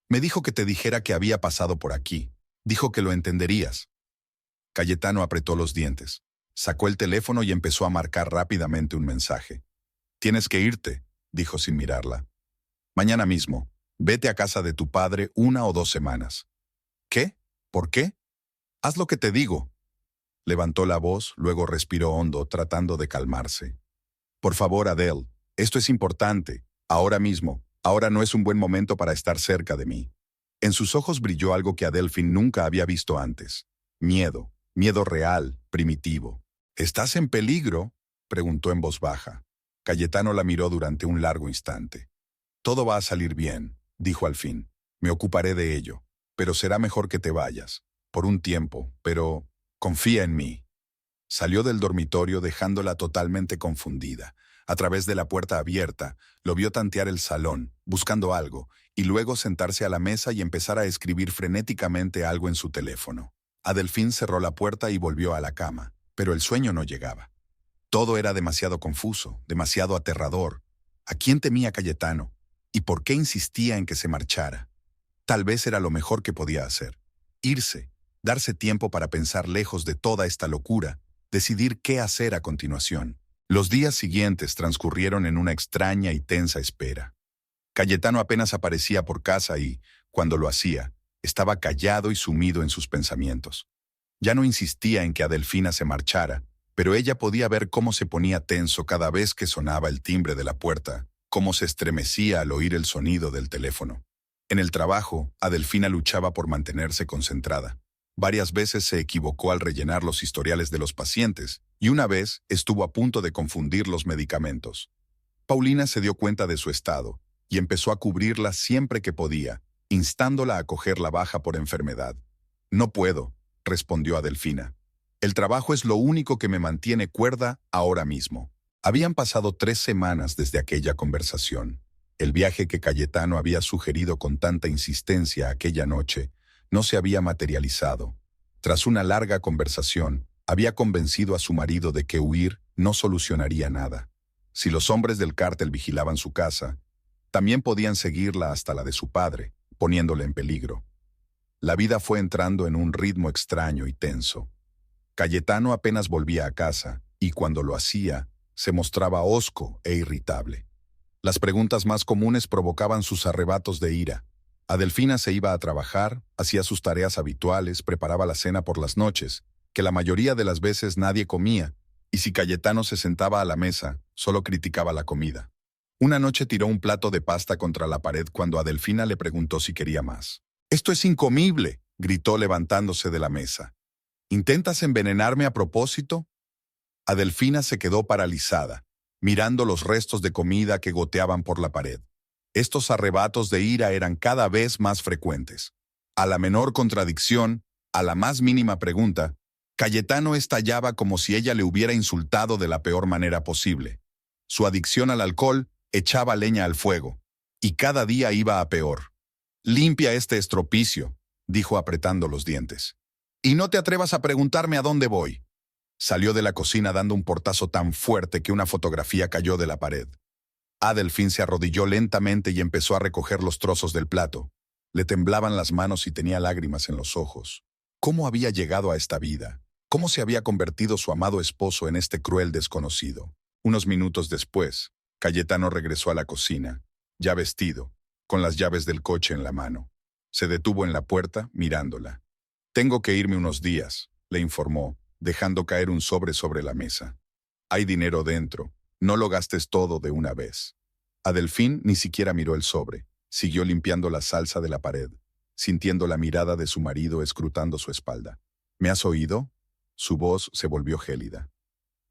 Me dijo que te dijera que había pasado por aquí. Dijo que lo entenderías. Cayetano apretó los dientes. Sacó el teléfono y empezó a marcar rápidamente un mensaje. «Tienes que irte», dijo sin mirarla. «Mañana mismo. Vete a casa de tu padre 1 o 2 semanas». «¿Qué? ¿Por qué?» «Haz lo que te digo». Levantó la voz, luego respiró hondo, tratando de calmarse. «Por favor, Adele, esto es importante. Ahora mismo. Ahora no es un buen momento para estar cerca de mí». En sus ojos brilló algo que Adelphine nunca había visto antes. Miedo. Miedo real, primitivo. «¿Estás en peligro?», preguntó en voz baja. Cayetano la miró durante un largo instante. «Todo va a salir bien», dijo al fin. «Me ocuparé de ello. Pero será mejor que te vayas. Por un tiempo, pero confía en mí». Salió del dormitorio dejándola totalmente confundida. A través de la puerta abierta, lo vio tantear el salón, buscando algo, y luego sentarse a la mesa y empezar a escribir frenéticamente algo en su teléfono. Adelphine cerró la puerta y volvió a la cama, pero el sueño no llegaba. Todo era demasiado confuso, demasiado aterrador. ¿A quién temía Cayetano? ¿Y por qué insistía en que se marchara? Tal vez era lo mejor que podía hacer. Irse, darse tiempo para pensar lejos de toda esta locura, decidir qué hacer a continuación. Los días siguientes transcurrieron en una extraña y tensa espera. Cayetano apenas aparecía por casa y, cuando lo hacía, estaba callado y sumido en sus pensamientos. Ya no insistía en que Adelfina se marchara, pero ella podía ver cómo se ponía tenso cada vez que sonaba el timbre de la puerta, cómo se estremecía al oír el sonido del teléfono. En el trabajo, Adelfina luchaba por mantenerse concentrada. Varias veces se equivocó al rellenar los historiales de los pacientes, y una vez estuvo a punto de confundir los medicamentos. Paulina se dio cuenta de su estado, y empezó a cubrirla siempre que podía, instándola a coger la baja por enfermedad. «No puedo», respondió Adelfina. «El trabajo es lo único que me mantiene cuerda ahora mismo». Habían pasado 3 semanas desde aquella conversación. El viaje que Cayetano había sugerido con tanta insistencia aquella noche no se había materializado. Tras una larga conversación, había convencido a su marido de que huir no solucionaría nada. Si los hombres del cártel vigilaban su casa, también podían seguirla hasta la de su padre, poniéndole en peligro. La vida fue entrando en un ritmo extraño y tenso. Cayetano apenas volvía a casa, y cuando lo hacía, se mostraba hosco e irritable. Las preguntas más comunes provocaban sus arrebatos de ira. Adelfina se iba a trabajar, hacía sus tareas habituales, preparaba la cena por las noches, que la mayoría de las veces nadie comía, y si Cayetano se sentaba a la mesa, solo criticaba la comida. Una noche tiró un plato de pasta contra la pared cuando Adelfina le preguntó si quería más. «¡Esto es incomible!», gritó levantándose de la mesa. «¿Intentas envenenarme a propósito?». Adelfina se quedó paralizada, mirando los restos de comida que goteaban por la pared. Estos arrebatos de ira eran cada vez más frecuentes. A la menor contradicción, a la más mínima pregunta, Cayetano estallaba como si ella le hubiera insultado de la peor manera posible. Su adicción al alcohol echaba leña al fuego, y cada día iba a peor. «Limpia este estropicio», dijo apretando los dientes. «Y no te atrevas a preguntarme a dónde voy». Salió de la cocina dando un portazo tan fuerte que una fotografía cayó de la pared. Adelphine se arrodilló lentamente y empezó a recoger los trozos del plato. Le temblaban las manos y tenía lágrimas en los ojos. ¿Cómo había llegado a esta vida? ¿Cómo se había convertido su amado esposo en este cruel desconocido? Unos minutos después, Cayetano regresó a la cocina, ya vestido, con las llaves del coche en la mano. Se detuvo en la puerta, mirándola. «Tengo que irme unos días», le informó, dejando caer un sobre la mesa. «Hay dinero dentro. No lo gastes todo de una vez». Adelphine ni siquiera miró el sobre. Siguió limpiando la salsa de la pared, sintiendo la mirada de su marido escrutando su espalda. «¿Me has oído?». Su voz se volvió gélida.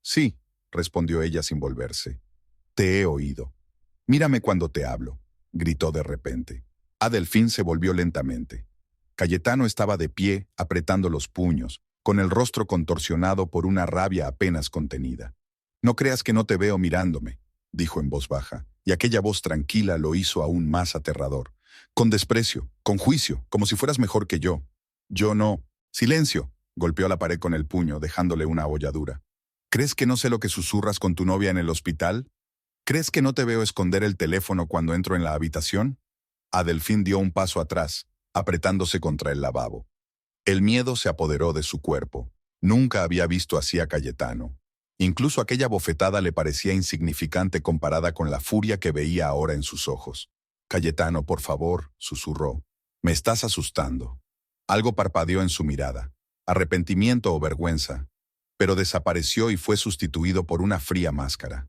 «Sí», respondió ella sin volverse. «Te he oído. Mírame cuando te hablo», gritó de repente. Adelphine se volvió lentamente. Cayetano estaba de pie, apretando los puños, con el rostro contorsionado por una rabia apenas contenida. «No creas que no te veo mirándome», dijo en voz baja, y aquella voz tranquila lo hizo aún más aterrador. «Con desprecio, con juicio, como si fueras mejor que yo». «Yo no». «Silencio», golpeó la pared con el puño, dejándole una holladura. «¿Crees que no sé lo que susurras con tu novia en el hospital? ¿Crees que no te veo esconder el teléfono cuando entro en la habitación?». Adelphine dio un paso atrás, apretándose contra el lavabo. El miedo se apoderó de su cuerpo. Nunca había visto así a Cayetano. Incluso aquella bofetada le parecía insignificante comparada con la furia que veía ahora en sus ojos. Cayetano, por favor, susurró. Me estás asustando. Algo parpadeó en su mirada. Arrepentimiento o vergüenza. Pero desapareció y fue sustituido por una fría máscara.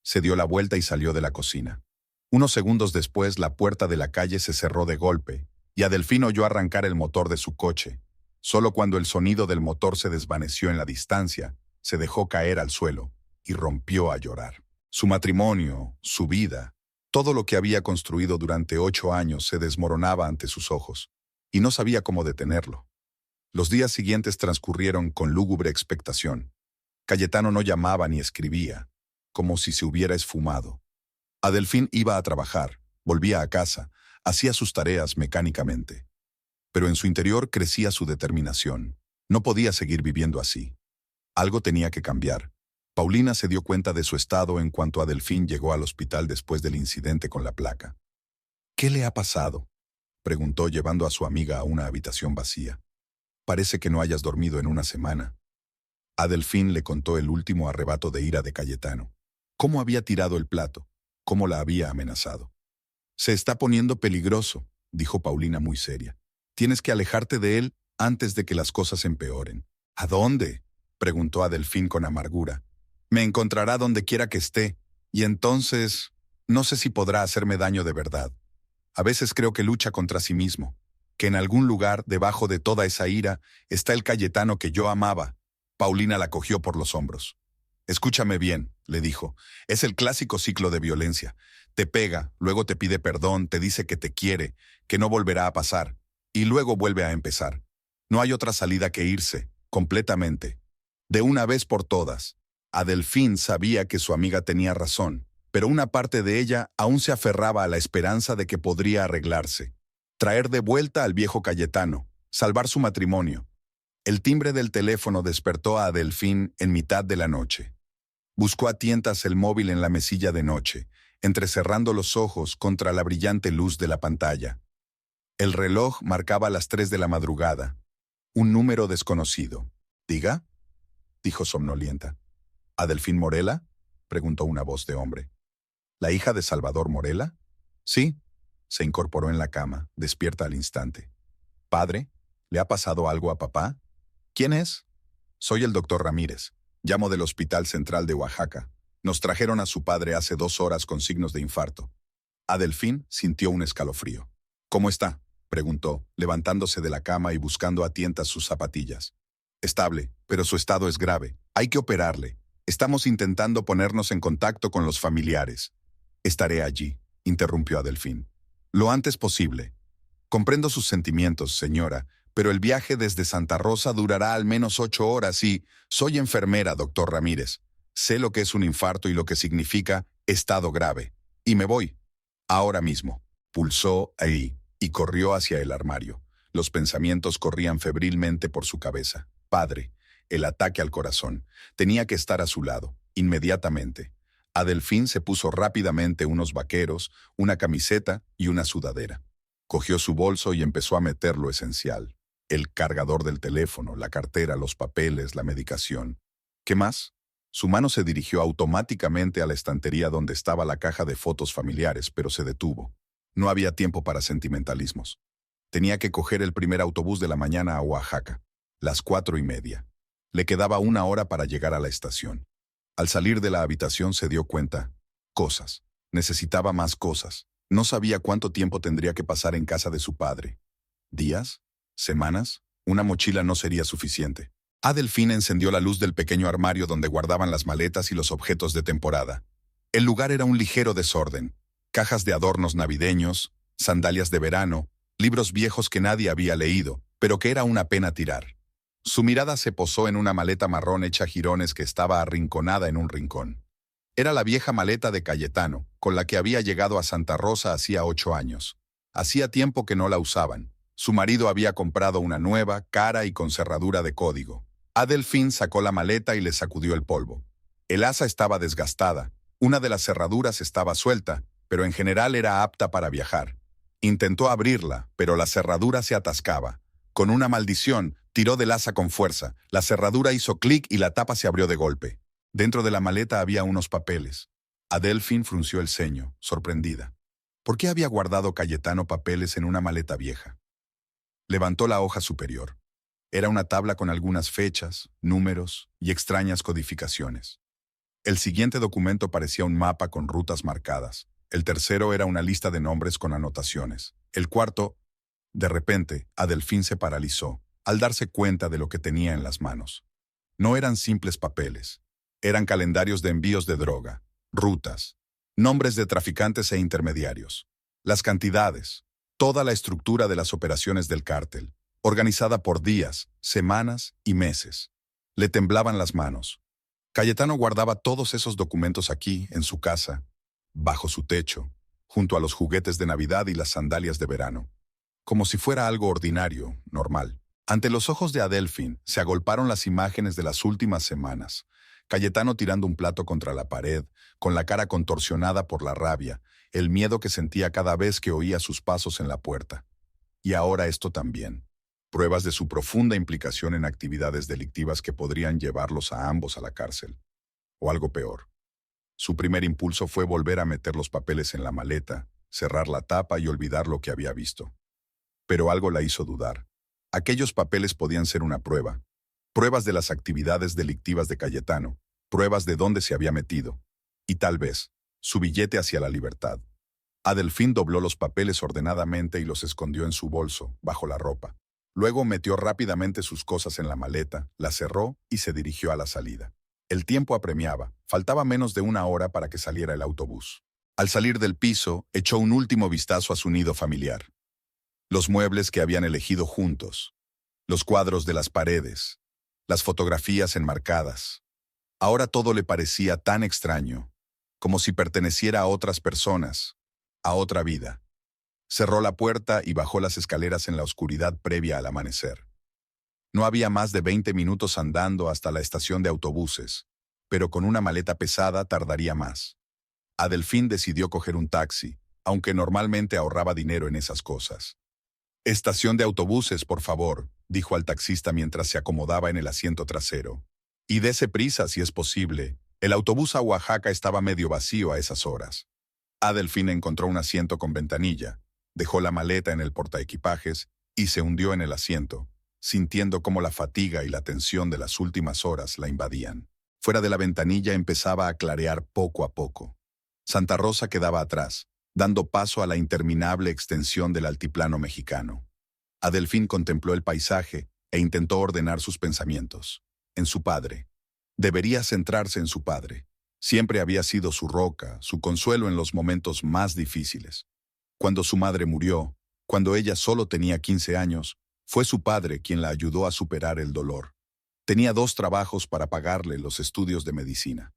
Se dio la vuelta y salió de la cocina. Unos segundos después, la puerta de la calle se cerró de golpe, y Adelfín oyó arrancar el motor de su coche. Solo cuando el sonido del motor se desvaneció en la distancia, se dejó caer al suelo y rompió a llorar. Su matrimonio, su vida, todo lo que había construido durante 8 años se desmoronaba ante sus ojos, y no sabía cómo detenerlo. Los días siguientes transcurrieron con lúgubre expectación. Cayetano no llamaba ni escribía, como si se hubiera esfumado. Adelfín iba a trabajar, volvía a casa, hacía sus tareas mecánicamente. Pero en su interior crecía su determinación. No podía seguir viviendo así. Algo tenía que cambiar. Paulina se dio cuenta de su estado en cuanto Adelfín llegó al hospital después del incidente con la placa. ¿Qué le ha pasado?, preguntó llevando a su amiga a una habitación vacía. Parece que no hayas dormido en una semana. Adelfín le contó el último arrebato de ira de Cayetano. Cómo había tirado el plato, cómo la había amenazado. Se está poniendo peligroso, dijo Paulina muy seria. Tienes que alejarte de él antes de que las cosas empeoren. ¿A dónde?, preguntó Adelfín con amargura. Me encontrará donde quiera que esté, y entonces no sé si podrá hacerme daño de verdad. A veces creo que lucha contra sí mismo, que en algún lugar, debajo de toda esa ira, está el Cayetano que yo amaba. Paulina la cogió por los hombros. Escúchame bien, le dijo, es el clásico ciclo de violencia. Te pega, luego te pide perdón, te dice que te quiere, que no volverá a pasar, y luego vuelve a empezar. No hay otra salida que irse, completamente. De una vez por todas. Adelfín sabía que su amiga tenía razón, pero una parte de ella aún se aferraba a la esperanza de que podría arreglarse. Traer de vuelta al viejo Cayetano, salvar su matrimonio. El timbre del teléfono despertó a Adelfín en mitad de la noche. Buscó a tientas el móvil en la mesilla de noche, entrecerrando los ojos contra la brillante luz de la pantalla. El reloj marcaba las 3 de la madrugada. Un número desconocido. ¿Diga?, dijo somnolienta. ¿Adelfín Morela?, preguntó una voz de hombre. ¿La hija de Salvador Morela? Sí, se incorporó en la cama, despierta al instante. ¿Padre? ¿Le ha pasado algo a papá? ¿Quién es? Soy el doctor Ramírez. Llamo del Hospital Central de Oaxaca. Nos trajeron a su padre hace 2 horas con signos de infarto. Adelfín sintió un escalofrío. ¿Cómo está?, preguntó, levantándose de la cama y buscando a tientas sus zapatillas. Estable, pero su estado es grave. Hay que operarle. Estamos intentando ponernos en contacto con los familiares. Estaré allí, interrumpió Adelfín. Lo antes posible. Comprendo sus sentimientos, señora, pero el viaje desde Santa Rosa durará al menos 8 horas y soy enfermera, doctor Ramírez. Sé lo que es un infarto y lo que significa estado grave. Y me voy. Ahora mismo. Pulsó ahí y corrió hacia el armario. Los pensamientos corrían febrilmente por su cabeza. Padre. El ataque al corazón. Tenía que estar a su lado, inmediatamente. Adelfín se puso rápidamente unos vaqueros, una camiseta y una sudadera. Cogió su bolso y empezó a meter lo esencial. El cargador del teléfono, la cartera, los papeles, la medicación. ¿Qué más? Su mano se dirigió automáticamente a la estantería donde estaba la caja de fotos familiares, pero se detuvo. No había tiempo para sentimentalismos. Tenía que coger el primer autobús de la mañana a Oaxaca, las 4:30. Le quedaba 1 hora para llegar a la estación. Al salir de la habitación se dio cuenta. Cosas. Necesitaba más cosas. No sabía cuánto tiempo tendría que pasar en casa de su padre. ¿Días? ¿Semanas? Una mochila no sería suficiente. Adelfín encendió la luz del pequeño armario donde guardaban las maletas y los objetos de temporada. El lugar era un ligero desorden. Cajas de adornos navideños, sandalias de verano, libros viejos que nadie había leído, pero que era una pena tirar. Su mirada se posó en una maleta marrón hecha jirones que estaba arrinconada en un rincón. Era la vieja maleta de Cayetano, con la que había llegado a Santa Rosa hacía 8 años. Hacía tiempo que no la usaban. Su marido había comprado una nueva, cara y con cerradura de código. Adelfín sacó la maleta y le sacudió el polvo. El asa estaba desgastada, una de las cerraduras estaba suelta, pero en general era apta para viajar. Intentó abrirla, pero la cerradura se atascaba. Con una maldición, Tiró del asa con fuerza. La cerradura hizo clic y la tapa se abrió de golpe. Dentro de la maleta había unos papeles. Adelphine frunció el ceño, sorprendida. ¿Por qué había guardado Cayetano papeles en una maleta vieja? Levantó la hoja superior. Era una tabla con algunas fechas, números y extrañas codificaciones. El siguiente documento parecía un mapa con rutas marcadas. El tercero era una lista de nombres con anotaciones. El cuarto, de repente, Adelphine se paralizó al darse cuenta de lo que tenía en las manos. No eran simples papeles. Eran calendarios de envíos de droga, rutas, nombres de traficantes e intermediarios, las cantidades, toda la estructura de las operaciones del cártel, organizada por días, semanas y meses. Le temblaban las manos. Cayetano guardaba todos esos documentos aquí, en su casa, bajo su techo, junto a los juguetes de Navidad y las sandalias de verano, como si fuera algo ordinario, normal. Ante los ojos de Adelphine se agolparon las imágenes de las últimas semanas. Cayetano tirando un plato contra la pared, con la cara contorsionada por la rabia, el miedo que sentía cada vez que oía sus pasos en la puerta. Y ahora esto también. Pruebas de su profunda implicación en actividades delictivas que podrían llevarlos a ambos a la cárcel. O algo peor. Su primer impulso fue volver a meter los papeles en la maleta, cerrar la tapa y olvidar lo que había visto. Pero algo la hizo dudar. Aquellos papeles podían ser una prueba. Pruebas de las actividades delictivas de Cayetano, pruebas de dónde se había metido. Y tal vez, su billete hacia la libertad. Adelphine dobló los papeles ordenadamente y los escondió en su bolso, bajo la ropa. Luego metió rápidamente sus cosas en la maleta, la cerró y se dirigió a la salida. El tiempo apremiaba, faltaba menos de una hora para que saliera el autobús. Al salir del piso, echó un último vistazo a su nido familiar. Los muebles que habían elegido juntos, los cuadros de las paredes, las fotografías enmarcadas. Ahora todo le parecía tan extraño, como si perteneciera a otras personas, a otra vida. Cerró la puerta y bajó las escaleras en la oscuridad previa al amanecer. No había más de 20 minutos andando hasta la estación de autobuses, pero con una maleta pesada tardaría más. Adelphine decidió coger un taxi, aunque normalmente ahorraba dinero en esas cosas. «Estación de autobuses, por favor», dijo al taxista mientras se acomodaba en el asiento trasero. «Y dese prisa si es posible. El autobús a Oaxaca estaba medio vacío a esas horas». Adelphine encontró un asiento con ventanilla, dejó la maleta en el portaequipajes y se hundió en el asiento, sintiendo cómo la fatiga y la tensión de las últimas horas la invadían. Fuera de la ventanilla empezaba a clarear poco a poco. Santa Rosa quedaba atrás, dando paso a la interminable extensión del altiplano mexicano. Adelphine contempló el paisaje e intentó ordenar sus pensamientos. En su padre. Debería centrarse en su padre. Siempre había sido su roca, su consuelo en los momentos más difíciles. Cuando su madre murió, cuando ella solo tenía 15 años, fue su padre quien la ayudó a superar el dolor. Tenía 2 trabajos para pagarle los estudios de medicina.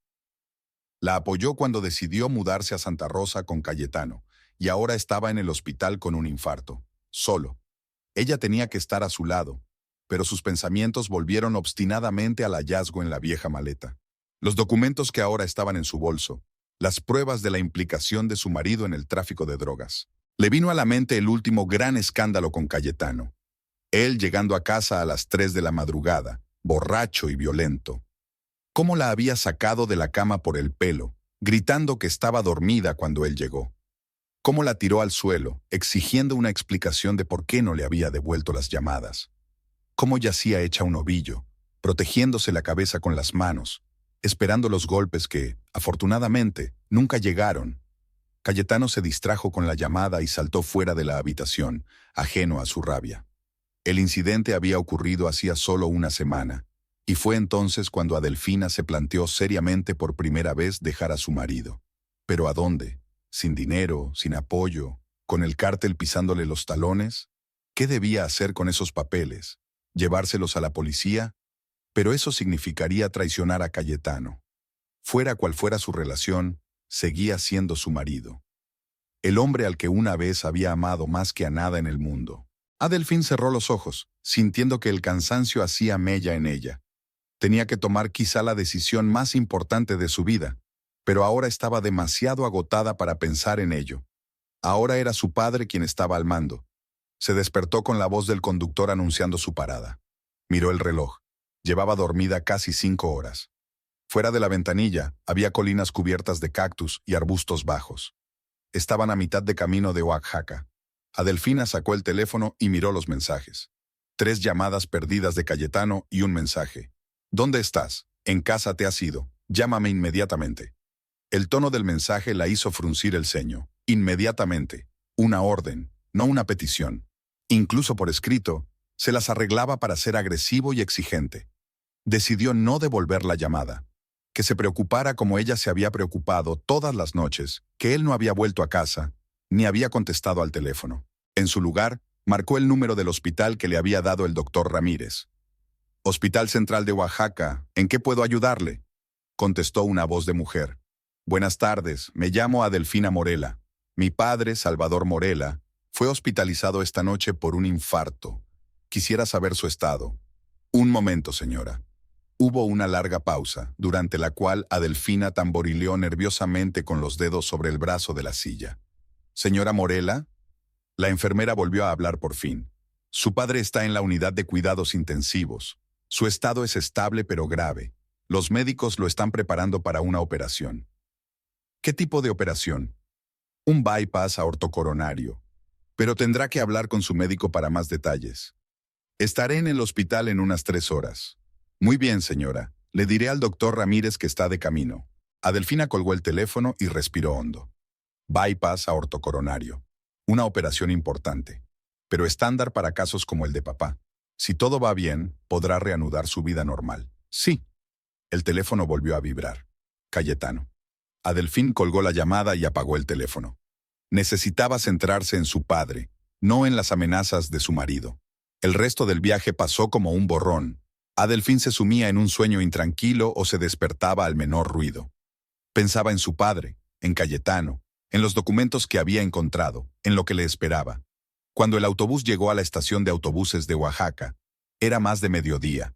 La apoyó cuando decidió mudarse a Santa Rosa con Cayetano, y ahora estaba en el hospital con un infarto, solo. Ella tenía que estar a su lado, pero sus pensamientos volvieron obstinadamente al hallazgo en la vieja maleta. Los documentos que ahora estaban en su bolso, las pruebas de la implicación de su marido en el tráfico de drogas. Le vino a la mente el último gran escándalo con Cayetano. Él llegando a casa a las 3 de la madrugada, borracho y violento. Cómo la había sacado de la cama por el pelo, gritando que estaba dormida cuando él llegó. Cómo la tiró al suelo, exigiendo una explicación de por qué no le había devuelto las llamadas. Cómo yacía hecha un ovillo, protegiéndose la cabeza con las manos, esperando los golpes que, afortunadamente, nunca llegaron. Cayetano se distrajo con la llamada y saltó fuera de la habitación, ajeno a su rabia. El incidente había ocurrido hacía solo una semana, y fue entonces cuando Adelphine se planteó seriamente por primera vez dejar a su marido. ¿Pero a dónde? ¿Sin dinero, sin apoyo, con el cártel pisándole los talones? ¿Qué debía hacer con esos papeles? ¿Llevárselos a la policía? Pero eso significaría traicionar a Cayetano. Fuera cual fuera su relación, seguía siendo su marido. El hombre al que una vez había amado más que a nada en el mundo. Adelphine cerró los ojos, sintiendo que el cansancio hacía mella en ella. Tenía que tomar quizá la decisión más importante de su vida, pero ahora estaba demasiado agotada para pensar en ello. Ahora era su padre quien estaba al mando. Se despertó con la voz del conductor anunciando su parada. Miró el reloj. Llevaba dormida casi 5 horas. Fuera de la ventanilla había colinas cubiertas de cactus y arbustos bajos. Estaban a mitad de camino de Oaxaca. Adelfina sacó el teléfono y miró los mensajes. 3 llamadas perdidas de Cayetano y un mensaje. ¿Dónde estás? En casa te has ido. Llámame inmediatamente. El tono del mensaje la hizo fruncir el ceño. Inmediatamente. Una orden, no una petición. Incluso por escrito, se las arreglaba para ser agresivo y exigente. Decidió no devolver la llamada. Que se preocupara como ella se había preocupado todas las noches, que él no había vuelto a casa, ni había contestado al teléfono. En su lugar, marcó el número del hospital que le había dado el doctor Ramírez. Hospital Central de Oaxaca, ¿en qué puedo ayudarle? Contestó una voz de mujer. Buenas tardes, me llamo Adelfina Morela. Mi padre, Salvador Morela, fue hospitalizado esta noche por un infarto. Quisiera saber su estado. Un momento, señora. Hubo una larga pausa, durante la cual Adelfina tamborileó nerviosamente con los dedos sobre el brazo de la silla. Señora Morela, la enfermera volvió a hablar por fin. Su padre está en la unidad de cuidados intensivos. Su estado es estable pero grave. Los médicos lo están preparando para una operación. ¿Qué tipo de operación? Un bypass aortocoronario. Pero tendrá que hablar con su médico para más detalles. Estaré en el hospital en unas 3 horas. Muy bien, señora. Le diré al doctor Ramírez que está de camino. Adelfina colgó el teléfono y respiró hondo. Bypass aortocoronario. Una operación importante, pero estándar para casos como el de papá. Si todo va bien, podrá reanudar su vida normal. Sí. El teléfono volvió a vibrar. Cayetano. Adelfín colgó la llamada y apagó el teléfono. Necesitaba centrarse en su padre, no en las amenazas de su marido. El resto del viaje pasó como un borrón. Adelfín se sumía en un sueño intranquilo o se despertaba al menor ruido. Pensaba en su padre, en Cayetano, en los documentos que había encontrado, en lo que le esperaba. Cuando el autobús llegó a la estación de autobuses de Oaxaca, era más de mediodía.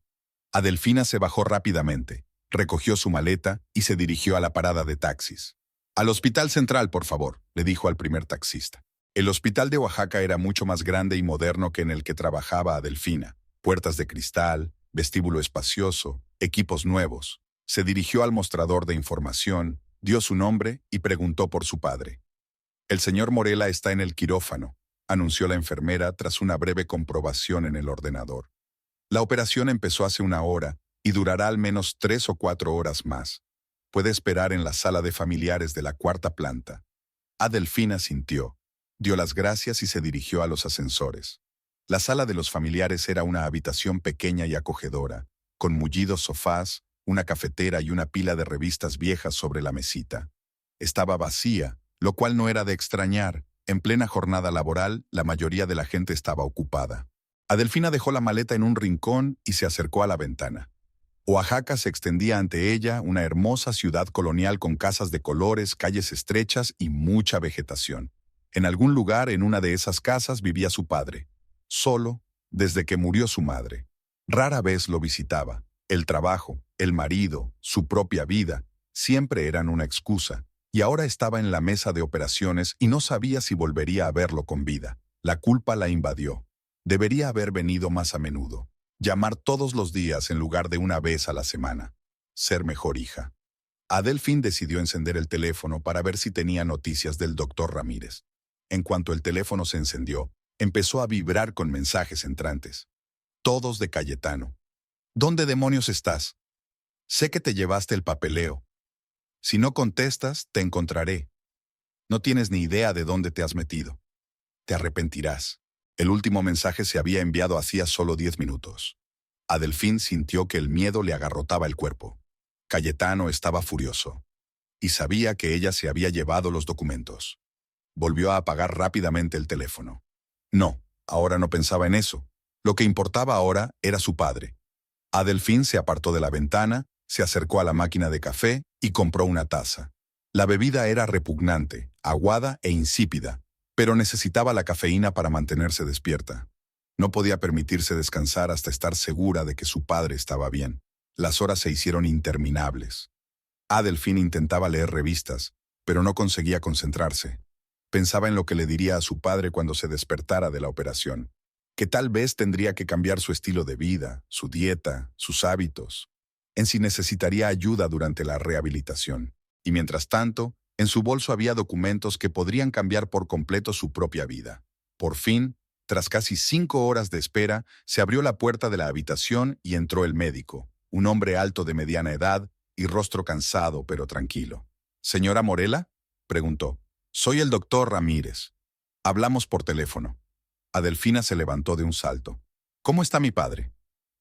Adelfina se bajó rápidamente, recogió su maleta y se dirigió a la parada de taxis. Al Hospital Central, por favor, le dijo al primer taxista. El hospital de Oaxaca era mucho más grande y moderno que en el que trabajaba Adelfina. Puertas de cristal, vestíbulo espacioso, equipos nuevos. Se dirigió al mostrador de información, dio su nombre y preguntó por su padre. El señor Morela está en el quirófano, anunció la enfermera tras una breve comprobación en el ordenador. La operación empezó hace 1 hora y durará al menos 3 o 4 horas más. Puede esperar en la sala de familiares de la 4ª planta. Adelfina sintió, dio las gracias y se dirigió a los ascensores. La sala de los familiares era una habitación pequeña y acogedora, con mullidos sofás, una cafetera y una pila de revistas viejas sobre la mesita. Estaba vacía, lo cual no era de extrañar. En plena jornada laboral, la mayoría de la gente estaba ocupada. Adelfina dejó la maleta en un rincón y se acercó a la ventana. Oaxaca se extendía ante ella, una hermosa ciudad colonial con casas de colores, calles estrechas y mucha vegetación. En algún lugar en una de esas casas vivía su padre, solo, desde que murió su madre. Rara vez lo visitaba. El trabajo, el marido, su propia vida, siempre eran una excusa, y ahora estaba en la mesa de operaciones y no sabía si volvería a verlo con vida. La culpa la invadió. Debería haber venido más a menudo. Llamar todos los días en lugar de una vez a la semana. Ser mejor hija. Adelfín decidió encender el teléfono para ver si tenía noticias del doctor Ramírez. En cuanto el teléfono se encendió, empezó a vibrar con mensajes entrantes. Todos de Cayetano. ¿Dónde demonios estás? Sé que te llevaste el papeleo. Si no contestas, te encontraré. No tienes ni idea de dónde te has metido. Te arrepentirás. El último mensaje se había enviado hacía solo 10 minutos. Adelfín sintió que el miedo le agarrotaba el cuerpo. Cayetano estaba furioso. Y sabía que ella se había llevado los documentos. Volvió a apagar rápidamente el teléfono. No, ahora no pensaba en eso. Lo que importaba ahora era su padre. Adelfín se apartó de la ventana, se acercó a la máquina de café y compró una taza. La bebida era repugnante, aguada e insípida, pero necesitaba la cafeína para mantenerse despierta. No podía permitirse descansar hasta estar segura de que su padre estaba bien. Las horas se hicieron interminables. Adelfín intentaba leer revistas, pero no conseguía concentrarse. Pensaba en lo que le diría a su padre cuando se despertara de la operación. que tal vez tendría que cambiar su estilo de vida, su dieta, sus hábitos, en si necesitaría ayuda durante la rehabilitación. Y mientras tanto, en su bolso había documentos que podrían cambiar por completo su propia vida. Por fin, tras casi 5 horas de espera, se abrió la puerta de la habitación y entró el médico, un hombre alto de mediana edad y rostro cansado pero tranquilo. «¿Señora Morela?», preguntó. «Soy el doctor Ramírez. Hablamos por teléfono». Adelfina se levantó de un salto. «¿Cómo está mi padre?».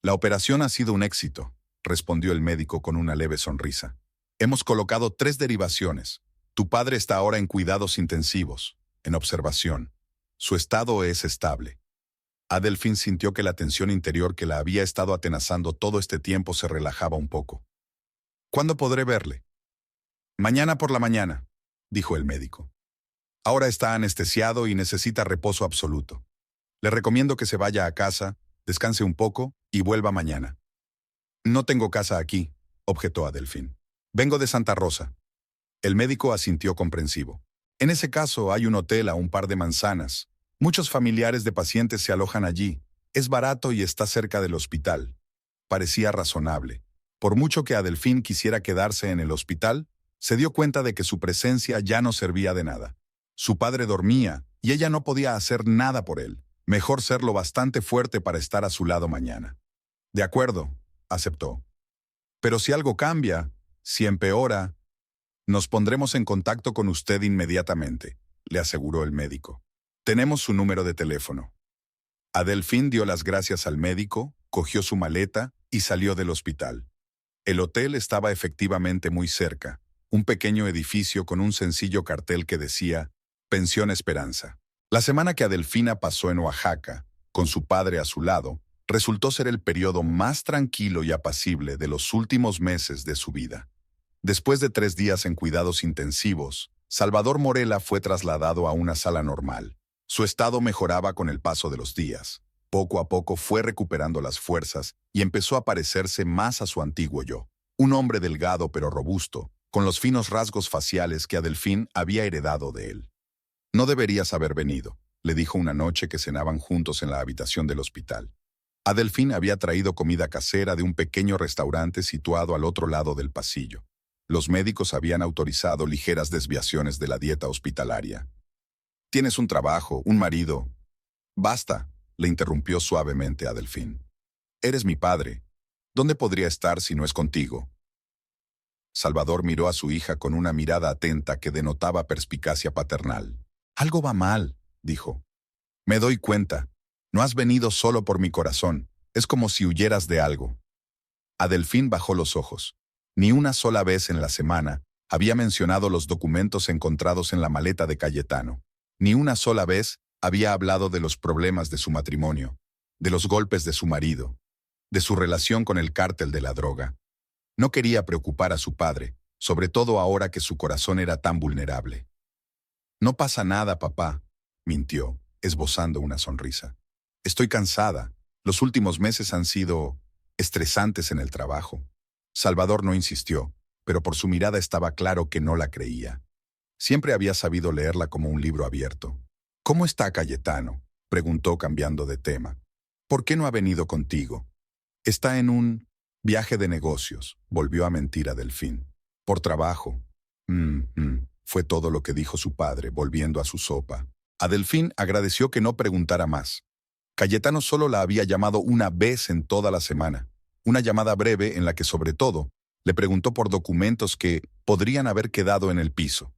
«La operación ha sido un éxito», respondió el médico con una leve sonrisa. «Hemos colocado 3 derivaciones. Tu padre está ahora en cuidados intensivos, en observación. Su estado es estable». Adelfín sintió que la tensión interior que la había estado atenazando todo este tiempo se relajaba un poco. «¿Cuándo podré verle?». «Mañana por la mañana», dijo el médico. «Ahora está anestesiado y necesita reposo absoluto. Le recomiendo que se vaya a casa, descanse un poco y vuelva mañana». «No tengo casa aquí», objetó Adelfín. «Vengo de Santa Rosa». El médico asintió comprensivo. «En ese caso hay un hotel a un par de manzanas. Muchos familiares de pacientes se alojan allí. Es barato y está cerca del hospital». Parecía razonable. Por mucho que Adelfín quisiera quedarse en el hospital, se dio cuenta de que su presencia ya no servía de nada. Su padre dormía y ella no podía hacer nada por él. Mejor ser lo bastante fuerte para estar a su lado mañana. «De acuerdo», aceptó. «Pero si algo cambia, si empeora, nos pondremos en contacto con usted inmediatamente», le aseguró el médico. «Tenemos su número de teléfono». Adelfín dio las gracias al médico, cogió su maleta y salió del hospital. El hotel estaba efectivamente muy cerca, un pequeño edificio con un sencillo cartel que decía «Pensión Esperanza». La semana que Adelfina pasó en Oaxaca, con su padre a su lado, resultó ser el periodo más tranquilo y apacible de los últimos meses de su vida. Después de 3 días en cuidados intensivos, Salvador Morela fue trasladado a una sala normal. Su estado mejoraba con el paso de los días. Poco a poco fue recuperando las fuerzas y empezó a parecerse más a su antiguo yo. Un hombre delgado pero robusto, con los finos rasgos faciales que Adelfín había heredado de él. «No deberías haber venido», le dijo una noche que cenaban juntos en la habitación del hospital. Adelfín había traído comida casera de un pequeño restaurante situado al otro lado del pasillo. Los médicos habían autorizado ligeras desviaciones de la dieta hospitalaria. «Tienes un trabajo, un marido». «Basta», le interrumpió suavemente Adelfín. «Eres mi padre. ¿Dónde podría estar si no es contigo?». Salvador miró a su hija con una mirada atenta que denotaba perspicacia paternal. «Algo va mal», dijo. «Me doy cuenta. No has venido solo por mi corazón. Es como si huyeras de algo». Adelfín bajó los ojos. Ni una sola vez en la semana había mencionado los documentos encontrados en la maleta de Cayetano. Ni una sola vez había hablado de los problemas de su matrimonio, de los golpes de su marido, de su relación con el cártel de la droga. No quería preocupar a su padre, sobre todo ahora que su corazón era tan vulnerable. «No pasa nada, papá», mintió, esbozando una sonrisa. «Estoy cansada. Los últimos meses han sido estresantes en el trabajo». Salvador no insistió, pero por su mirada estaba claro que no la creía. Siempre había sabido leerla como un libro abierto. «¿Cómo está Cayetano?», preguntó cambiando de tema. «¿Por qué no ha venido contigo?». «Está en un viaje de negocios», volvió a mentir Adelfín. «Por trabajo». Fue todo lo que dijo su padre, volviendo a su sopa. Adelfín agradeció que no preguntara más. Cayetano solo la había llamado una vez en toda la semana. Una llamada breve en la que, sobre todo, le preguntó por documentos que podrían haber quedado en el piso.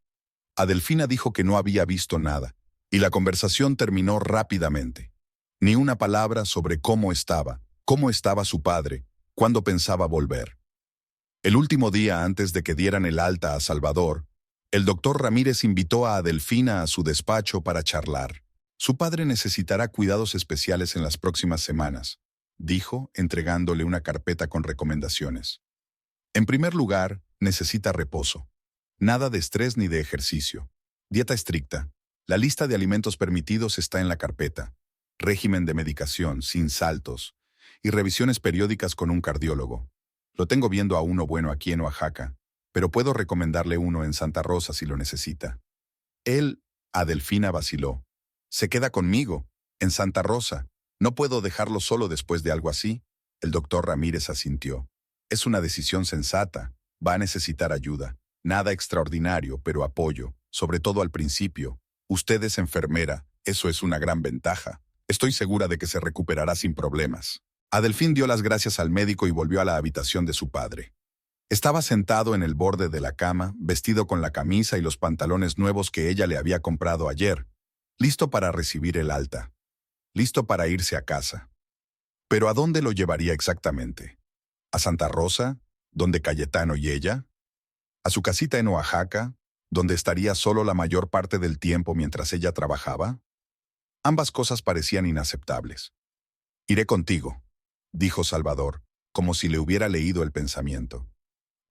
Adelfina dijo que no había visto nada, y la conversación terminó rápidamente. Ni una palabra sobre cómo estaba su padre, cuándo pensaba volver. El último día antes de que dieran el alta a Salvador, el doctor Ramírez invitó a Adelfina a su despacho para charlar. «Su padre necesitará cuidados especiales en las próximas semanas», dijo, entregándole una carpeta con recomendaciones. «En primer lugar, necesita reposo. Nada de estrés ni de ejercicio. Dieta estricta. La lista de alimentos permitidos está en la carpeta. Régimen de medicación, sin saltos. Y revisiones periódicas con un cardiólogo. Lo tengo viendo a uno bueno aquí en Oaxaca, pero puedo recomendarle uno en Santa Rosa si lo necesita». Adelfina vaciló. «Se queda conmigo, en Santa Rosa. No puedo dejarlo solo después de algo así. El doctor Ramírez asintió. Es una decisión sensata. Va a necesitar ayuda. Nada extraordinario, pero apoyo, sobre todo al principio. Usted es enfermera, eso es una gran ventaja. Estoy segura de que se recuperará sin problemas. Adelfín dio las gracias al médico y volvió a la habitación de su padre. Estaba sentado en el borde de la cama, vestido con la camisa y los pantalones nuevos que ella le había comprado ayer, listo para recibir el alta, listo para irse a casa. ¿Pero a dónde lo llevaría exactamente? ¿A Santa Rosa, donde Cayetano y ella? ¿A su casita en Oaxaca, donde estaría solo la mayor parte del tiempo mientras ella trabajaba? Ambas cosas parecían inaceptables. Iré contigo, dijo Salvador, como si le hubiera leído el pensamiento.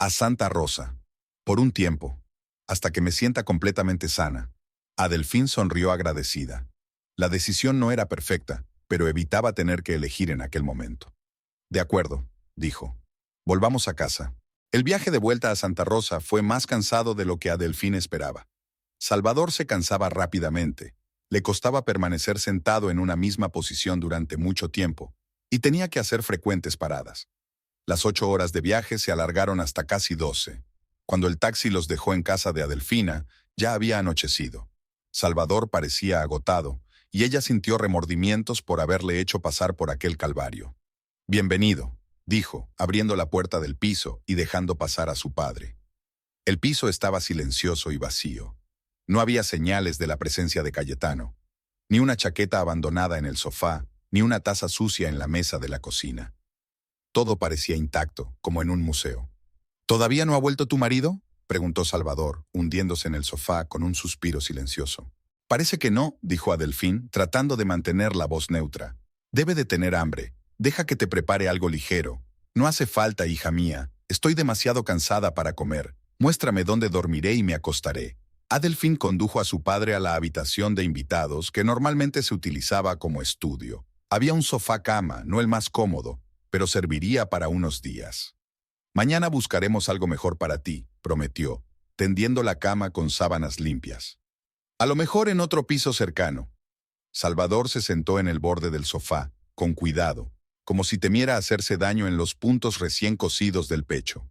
A Santa Rosa, por un tiempo, hasta que me sienta completamente sana. Adelfín sonrió agradecida. La decisión no era perfecta, pero evitaba tener que elegir en aquel momento. De acuerdo, dijo. Volvamos a casa. El viaje de vuelta a Santa Rosa fue más cansado de lo que Adelfín esperaba. Salvador se cansaba rápidamente. Le costaba permanecer sentado en una misma posición durante mucho tiempo, y tenía que hacer frecuentes paradas. Las 8 horas de viaje se alargaron hasta casi 12. Cuando el taxi los dejó en casa de Adelfina, ya había anochecido. Salvador parecía agotado, y ella sintió remordimientos por haberle hecho pasar por aquel calvario. Bienvenido, dijo, abriendo la puerta del piso y dejando pasar a su padre. El piso estaba silencioso y vacío. No había señales de la presencia de Cayetano, ni una chaqueta abandonada en el sofá, ni una taza sucia en la mesa de la cocina. Todo parecía intacto, como en un museo. ¿Todavía no ha vuelto tu marido?, preguntó Salvador, hundiéndose en el sofá con un suspiro silencioso. Parece que no, dijo Adelfín, tratando de mantener la voz neutra. Debe de tener hambre. Deja que te prepare algo ligero. No hace falta, hija mía. Estoy demasiado cansada para comer. Muéstrame dónde dormiré y me acostaré. Adelfín condujo a su padre a la habitación de invitados que normalmente se utilizaba como estudio. Había un sofá-cama, no el más cómodo, pero serviría para unos días. Mañana buscaremos algo mejor para ti, prometió, tendiendo la cama con sábanas limpias. A lo mejor en otro piso cercano. Salvador se sentó en el borde del sofá, con cuidado, como si temiera hacerse daño en los puntos recién cosidos del pecho.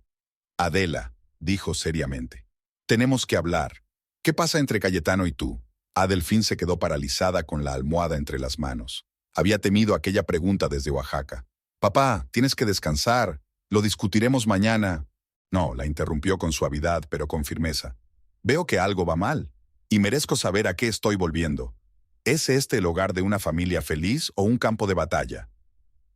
Adela, dijo seriamente, tenemos que hablar. ¿Qué pasa entre Cayetano y tú? Adelfín se quedó paralizada con la almohada entre las manos. Había temido aquella pregunta desde Oaxaca. Papá, tienes que descansar. Lo discutiremos mañana. No, la interrumpió con suavidad, pero con firmeza. Veo que algo va mal, y merezco saber a qué estoy volviendo. ¿Es este el hogar de una familia feliz o un campo de batalla?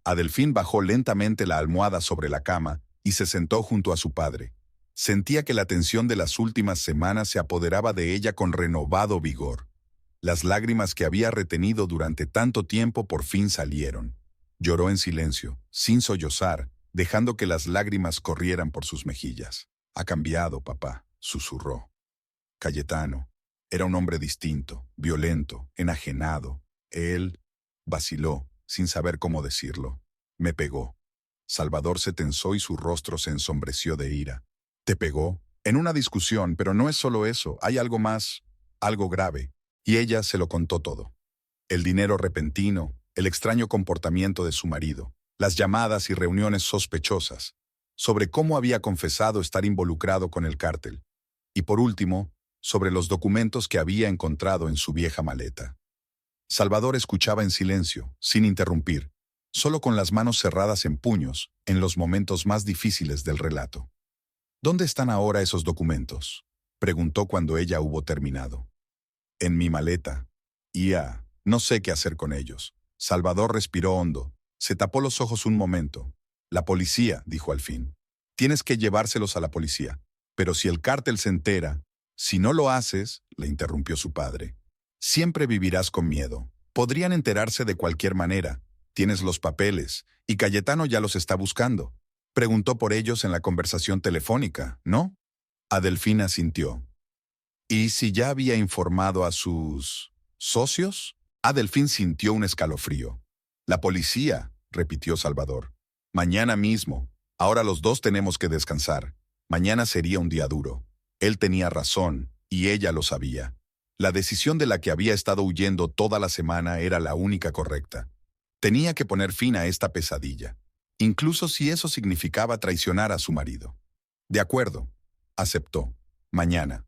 Adelfín bajó lentamente la almohada sobre la cama y se sentó junto a su padre. Sentía que la tensión de las últimas semanas se apoderaba de ella con renovado vigor. Las lágrimas que había retenido durante tanto tiempo por fin salieron. Lloró en silencio, sin sollozar, dejando que las lágrimas corrieran por sus mejillas. Ha cambiado, papá, susurró. Cayetano era un hombre distinto, violento, enajenado. Él vaciló, sin saber cómo decirlo. Me pegó. Salvador se tensó y su rostro se ensombreció de ira. ¿Te pegó? En una discusión, pero no es solo eso, hay algo más, algo grave. Y ella se lo contó todo. El dinero repentino, el extraño comportamiento de su marido, las llamadas y reuniones sospechosas, sobre cómo había confesado estar involucrado con el cártel, y por último, sobre los documentos que había encontrado en su vieja maleta. Salvador escuchaba en silencio, sin interrumpir, solo con las manos cerradas en puños, en los momentos más difíciles del relato. ¿Dónde están ahora esos documentos?, preguntó cuando ella hubo terminado. En mi maleta. No sé qué hacer con ellos. Salvador respiró hondo. Se tapó los ojos un momento. La policía, dijo al fin. Tienes que llevárselos a la policía. Pero si el cártel se entera, si no lo haces, le interrumpió su padre, siempre vivirás con miedo. Podrían enterarse de cualquier manera. Tienes los papeles, y Cayetano ya los está buscando. Preguntó por ellos en la conversación telefónica, ¿no? Adelfín asintió. ¿Y si ya había informado a sus socios? Adelfín sintió un escalofrío. La policía, repitió Salvador. Mañana mismo. Ahora los dos tenemos que descansar. Mañana sería un día duro. Él tenía razón, y ella lo sabía. La decisión de la que había estado huyendo toda la semana era la única correcta. Tenía que poner fin a esta pesadilla, incluso si eso significaba traicionar a su marido. De acuerdo, aceptó. Mañana.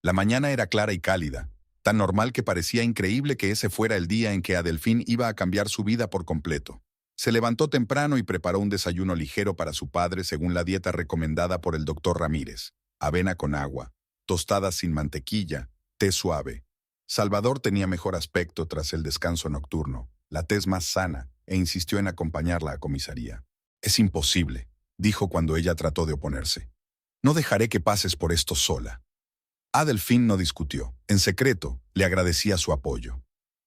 La mañana era clara y cálida, tan normal que parecía increíble que ese fuera el día en que Adelfín iba a cambiar su vida por completo. Se levantó temprano y preparó un desayuno ligero para su padre según la dieta recomendada por el doctor Ramírez: avena con agua, tostadas sin mantequilla, té suave. Salvador tenía mejor aspecto tras el descanso nocturno, la tez más sana, e insistió en acompañarla a comisaría. «Es imposible», dijo cuando ella trató de oponerse. «No dejaré que pases por esto sola». Adelfín no discutió. En secreto, le agradecía su apoyo.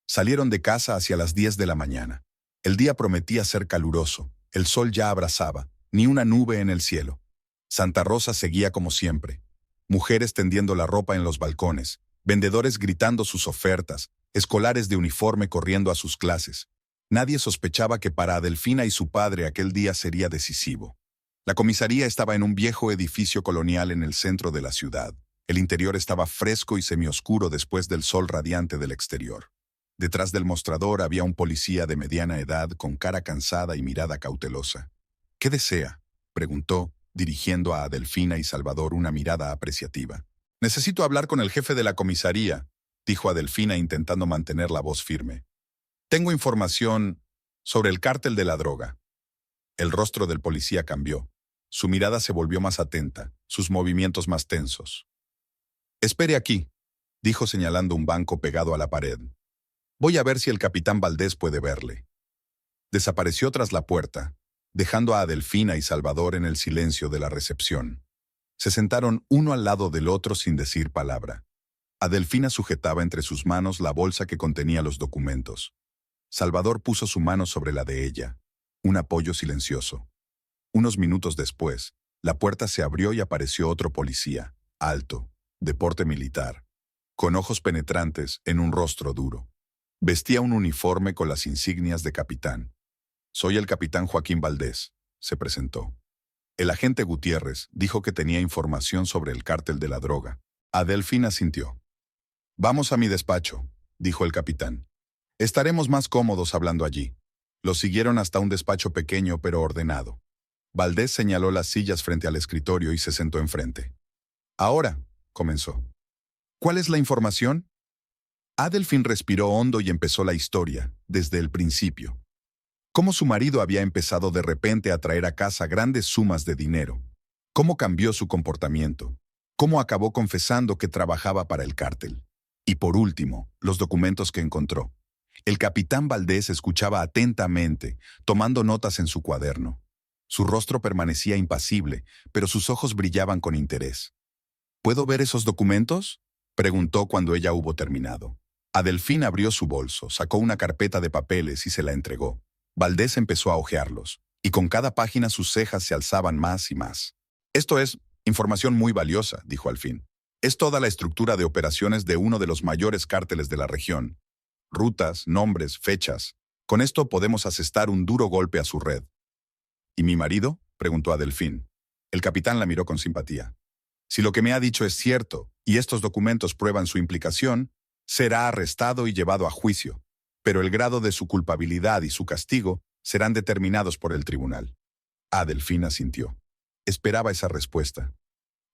Salieron de casa hacia las 10 de la mañana. El día prometía ser caluroso, el sol ya abrasaba, ni una nube en el cielo. Santa Rosa seguía como siempre. Mujeres tendiendo la ropa en los balcones, vendedores gritando sus ofertas, escolares de uniforme corriendo a sus clases. Nadie sospechaba que para Adelfina y su padre aquel día sería decisivo. La comisaría estaba en un viejo edificio colonial en el centro de la ciudad. El interior estaba fresco y semioscuro después del sol radiante del exterior. Detrás del mostrador había un policía de mediana edad con cara cansada y mirada cautelosa. «¿Qué desea?», preguntó, dirigiendo a Adelfina y Salvador una mirada apreciativa. «Necesito hablar con el jefe de la comisaría», dijo Adelfina intentando mantener la voz firme. «Tengo información sobre el cártel de la droga». El rostro del policía cambió. Su mirada se volvió más atenta, sus movimientos más tensos. «Espere aquí», dijo señalando un banco pegado a la pared. «Voy a ver si el capitán Valdés puede verle». Desapareció tras la puerta, dejando a Adelfina y Salvador en el silencio de la recepción. Se sentaron uno al lado del otro sin decir palabra. Adelfina sujetaba entre sus manos la bolsa que contenía los documentos. Salvador puso su mano sobre la de ella, un apoyo silencioso. Unos minutos después, la puerta se abrió y apareció otro policía, alto, de porte militar, con ojos penetrantes en un rostro duro. Vestía un uniforme con las insignias de capitán. «Soy el capitán Joaquín Valdés», se presentó. El agente Gutiérrez dijo que tenía información sobre el cártel de la droga. Adelfina asintió. «Vamos a mi despacho», dijo el capitán. «Estaremos más cómodos hablando allí». Lo siguieron hasta un despacho pequeño pero ordenado. Valdés señaló las sillas frente al escritorio y se sentó enfrente. «Ahora», comenzó. «¿Cuál es la información?» Adelfín respiró hondo y empezó la historia, desde el principio. Cómo su marido había empezado de repente a traer a casa grandes sumas de dinero. Cómo cambió su comportamiento. Cómo acabó confesando que trabajaba para el cártel. Y por último, los documentos que encontró. El capitán Valdés escuchaba atentamente, tomando notas en su cuaderno. Su rostro permanecía impasible, pero sus ojos brillaban con interés. «¿Puedo ver esos documentos?», preguntó cuando ella hubo terminado. Adelfín abrió su bolso, sacó una carpeta de papeles y se la entregó. Valdés empezó a hojearlos, y con cada página sus cejas se alzaban más y más. «Esto es información muy valiosa», dijo al fin. «Es toda la estructura de operaciones de uno de los mayores cárteles de la región. Rutas, nombres, fechas. Con esto podemos asestar un duro golpe a su red». «¿Y mi marido?», preguntó Adelfín. El capitán la miró con simpatía. «Si lo que me ha dicho es cierto, y estos documentos prueban su implicación, será arrestado y llevado a juicio, pero el grado de su culpabilidad y su castigo serán determinados por el tribunal». Adelfín asintió. Esperaba esa respuesta.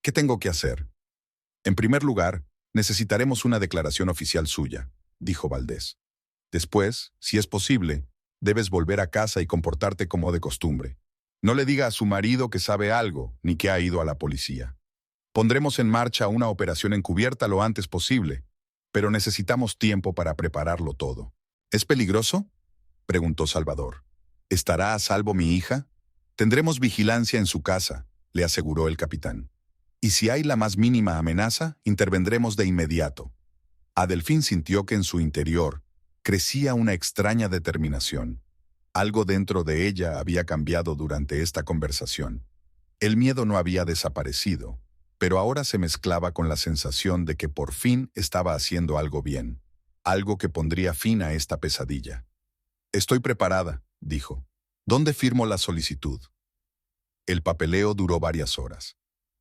«¿Qué tengo que hacer?». «En primer lugar, necesitaremos una declaración oficial suya», dijo Valdés. «Después, si es posible, debes volver a casa y comportarte como de costumbre. No le diga a su marido que sabe algo, ni que ha ido a la policía. Pondremos en marcha una operación encubierta lo antes posible, pero necesitamos tiempo para prepararlo todo». «¿Es peligroso?», preguntó Salvador. «¿Estará a salvo mi hija?». «Tendremos vigilancia en su casa», le aseguró el capitán. «Y si hay la más mínima amenaza, intervendremos de inmediato». Adelfín sintió que en su interior crecía una extraña determinación. Algo dentro de ella había cambiado durante esta conversación. El miedo no había desaparecido, pero ahora se mezclaba con la sensación de que por fin estaba haciendo algo bien, algo que pondría fin a esta pesadilla. «Estoy preparada», dijo. «¿Dónde firmo la solicitud?». El papeleo duró varias horas.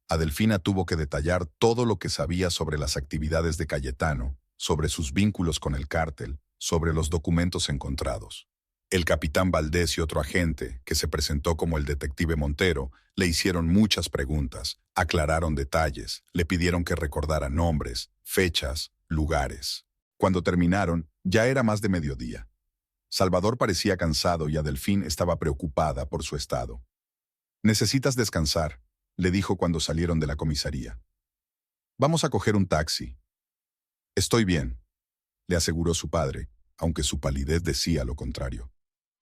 Adelfina tuvo que detallar todo lo que sabía sobre las actividades de Cayetano, sobre sus vínculos con el cártel, sobre los documentos encontrados. El capitán Valdés y otro agente, que se presentó como el detective Montero, le hicieron muchas preguntas, aclararon detalles, le pidieron que recordara nombres, fechas, lugares. Cuando terminaron, ya era más de mediodía. Salvador parecía cansado y Adelfín estaba preocupada por su estado. «Necesitas descansar», le dijo cuando salieron de la comisaría. «Vamos a coger un taxi». «Estoy bien», le aseguró su padre, aunque su palidez decía lo contrario.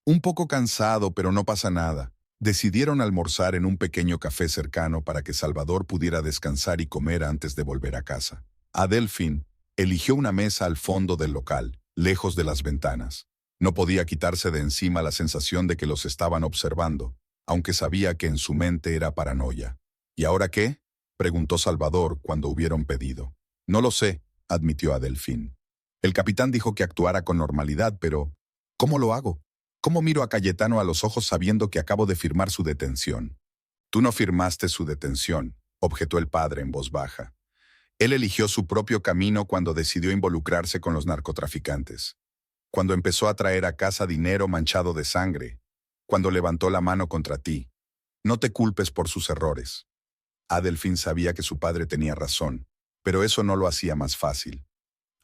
Un poco cansado, pero no pasa nada. Decidieron almorzar en un pequeño café cercano para que Salvador pudiera descansar y comer antes de volver a casa. Adelfín eligió una mesa al fondo del local, lejos de las ventanas. No podía quitarse de encima la sensación de que los estaban observando, aunque sabía que en su mente era paranoia. «¿Y ahora qué?», preguntó Salvador cuando hubieron pedido. «No lo sé», admitió Adelfín. «El capitán dijo que actuara con normalidad, pero ¿cómo lo hago? ¿Cómo miro a Cayetano a los ojos sabiendo que acabo de firmar su detención?» «Tú no firmaste su detención», objetó el padre en voz baja. «Él eligió su propio camino cuando decidió involucrarse con los narcotraficantes. Cuando empezó a traer a casa dinero manchado de sangre. Cuando levantó la mano contra ti. No te culpes por sus errores». Adelfín sabía que su padre tenía razón, pero eso no lo hacía más fácil.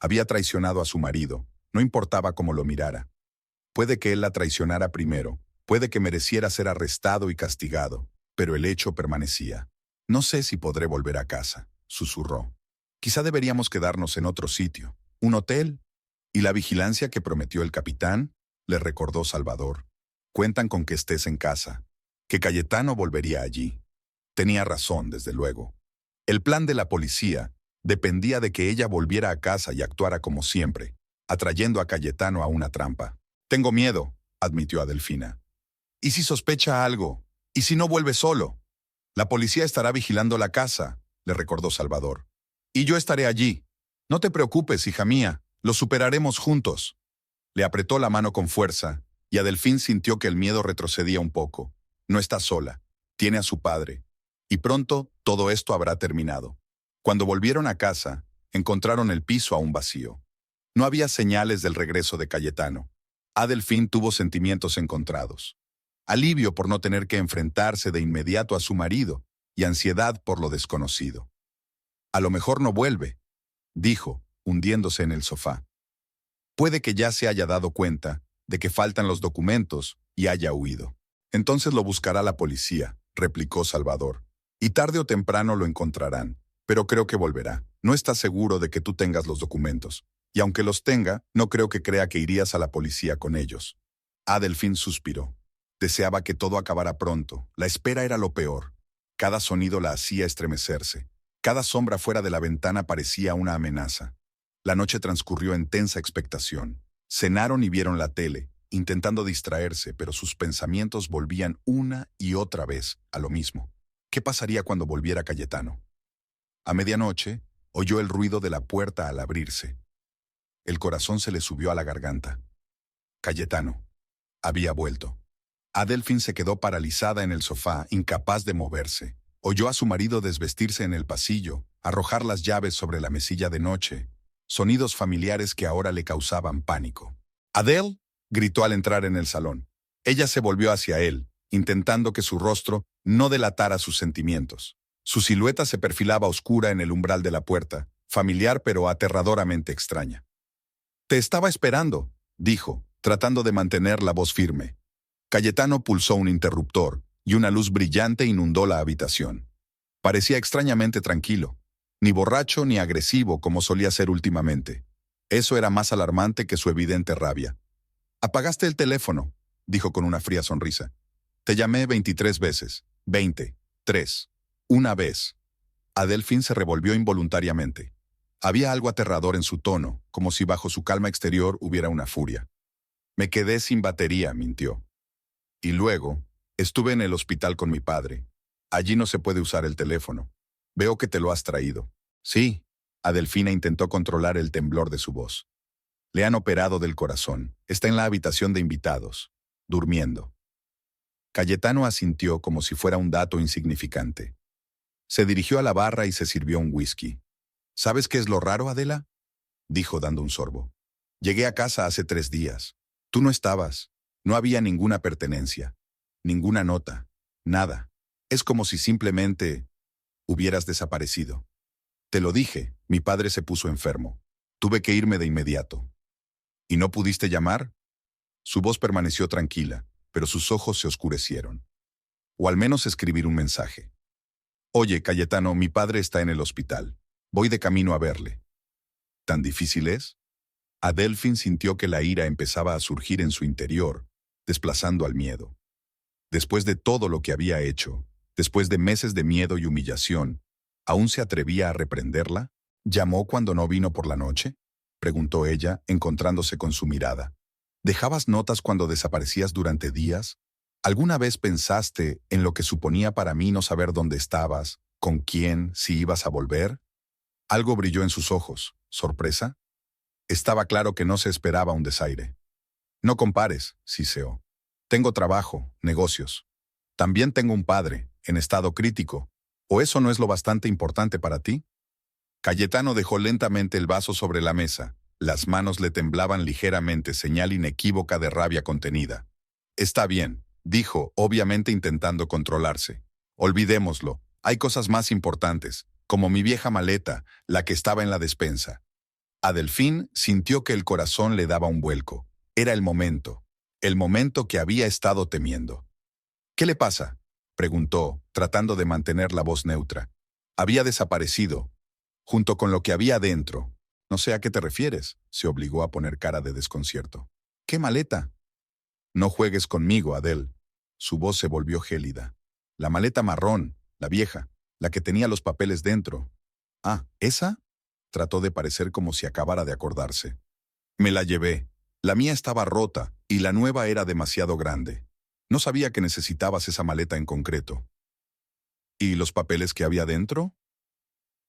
Había traicionado a su marido, no importaba cómo lo mirara. Puede que él la traicionara primero, puede que mereciera ser arrestado y castigado, pero el hecho permanecía. «No sé si podré volver a casa», susurró. «Quizá deberíamos quedarnos en otro sitio, un hotel». «¿Y la vigilancia que prometió el capitán?», le recordó Salvador. «Cuentan con que estés en casa, que Cayetano volvería allí». Tenía razón, desde luego. El plan de la policía dependía de que ella volviera a casa y actuara como siempre, atrayendo a Cayetano a una trampa. «Tengo miedo», admitió Adelfina. «¿Y si sospecha algo? ¿Y si no vuelve solo?» «La policía estará vigilando la casa», le recordó Salvador. «Y yo estaré allí. No te preocupes, hija mía, lo superaremos juntos». Le apretó la mano con fuerza, y Adelfín sintió que el miedo retrocedía un poco. No está sola, tiene a su padre. Y pronto todo esto habrá terminado. Cuando volvieron a casa, encontraron el piso aún vacío. No había señales del regreso de Cayetano. Adelfín tuvo sentimientos encontrados. Alivio por no tener que enfrentarse de inmediato a su marido y ansiedad por lo desconocido. «A lo mejor no vuelve», dijo, hundiéndose en el sofá. «Puede que ya se haya dado cuenta de que faltan los documentos y haya huido. Entonces lo buscará la policía», replicó Salvador. «Y tarde o temprano lo encontrarán, pero creo que volverá. No está seguro de que tú tengas los documentos. Y aunque los tenga, no creo que crea que irías a la policía con ellos». Adelfín suspiró. Deseaba que todo acabara pronto. La espera era lo peor. Cada sonido la hacía estremecerse. Cada sombra fuera de la ventana parecía una amenaza. La noche transcurrió en tensa expectación. Cenaron y vieron la tele, intentando distraerse, pero sus pensamientos volvían una y otra vez a lo mismo. ¿Qué pasaría cuando volviera Cayetano? A medianoche, oyó el ruido de la puerta al abrirse. El corazón se le subió a la garganta. Cayetano había vuelto. Adelfín se quedó paralizada en el sofá, incapaz de moverse. Oyó a su marido desvestirse en el pasillo, arrojar las llaves sobre la mesilla de noche, sonidos familiares que ahora le causaban pánico. «¡Adele!», gritó al entrar en el salón. Ella se volvió hacia él, intentando que su rostro no delatara sus sentimientos. Su silueta se perfilaba oscura en el umbral de la puerta, familiar pero aterradoramente extraña. «Te estaba esperando», dijo, tratando de mantener la voz firme. Cayetano pulsó un interruptor, y una luz brillante inundó la habitación. Parecía extrañamente tranquilo, ni borracho ni agresivo como solía ser últimamente. Eso era más alarmante que su evidente rabia. «Apagaste el teléfono», dijo con una fría sonrisa. «Te llamé 23 veces. 23. Una vez». Adelfín se revolvió involuntariamente. Había algo aterrador en su tono, como si bajo su calma exterior hubiera una furia. «Me quedé sin batería», mintió. «Y luego, estuve en el hospital con mi padre. Allí no se puede usar el teléfono. Veo que te lo has traído». «Sí», Adelfina intentó controlar el temblor de su voz. «Le han operado del corazón. Está en la habitación de invitados, durmiendo». Cayetano asintió como si fuera un dato insignificante. Se dirigió a la barra y se sirvió un whisky. «¿Sabes qué es lo raro, Adela?», dijo dando un sorbo. «Llegué a casa hace 3 días. Tú no estabas. No había ninguna pertenencia, ninguna nota, nada. Es como si simplemente hubieras desaparecido. Te lo dije, mi padre se puso enfermo. Tuve que irme de inmediato. ¿Y no pudiste llamar? Su voz permaneció tranquila, pero sus ojos se oscurecieron. O al menos escribir un mensaje. Oye, Cayetano, mi padre está en el hospital. Voy de camino a verle. ¿Tan difícil es? Adelfín sintió que la ira empezaba a surgir en su interior, desplazando al miedo. Después de todo lo que había hecho, después de meses de miedo y humillación, ¿aún se atrevía a reprenderla? ¿Llamó cuando no vino por la noche? Preguntó ella, encontrándose con su mirada. ¿Dejabas notas cuando desaparecías durante días? ¿Alguna vez pensaste en lo que suponía para mí no saber dónde estabas, con quién, si ibas a volver? Algo brilló en sus ojos. ¿Sorpresa? Estaba claro que no se esperaba un desaire. No compares, siseó. Tengo trabajo, negocios. También tengo un padre, en estado crítico. ¿O eso no es lo bastante importante para ti? Cayetano dejó lentamente el vaso sobre la mesa. Las manos le temblaban ligeramente, señal inequívoca de rabia contenida. Está bien, dijo, obviamente intentando controlarse. Olvidémoslo, hay cosas más importantes, como mi vieja maleta, la que estaba en la despensa. Adelfín sintió que el corazón le daba un vuelco. Era el momento que había estado temiendo. ¿Qué le pasa?, preguntó, tratando de mantener la voz neutra. Había desaparecido, junto con lo que había dentro. No sé a qué te refieres, se obligó a poner cara de desconcierto. ¿Qué maleta? No juegues conmigo, Adel. Su voz se volvió gélida. La maleta marrón, la vieja, la que tenía los papeles dentro. Ah, ¿esa? Trató de parecer como si acabara de acordarse. Me la llevé. La mía estaba rota y la nueva era demasiado grande. No sabía que necesitabas esa maleta en concreto. ¿Y los papeles que había dentro?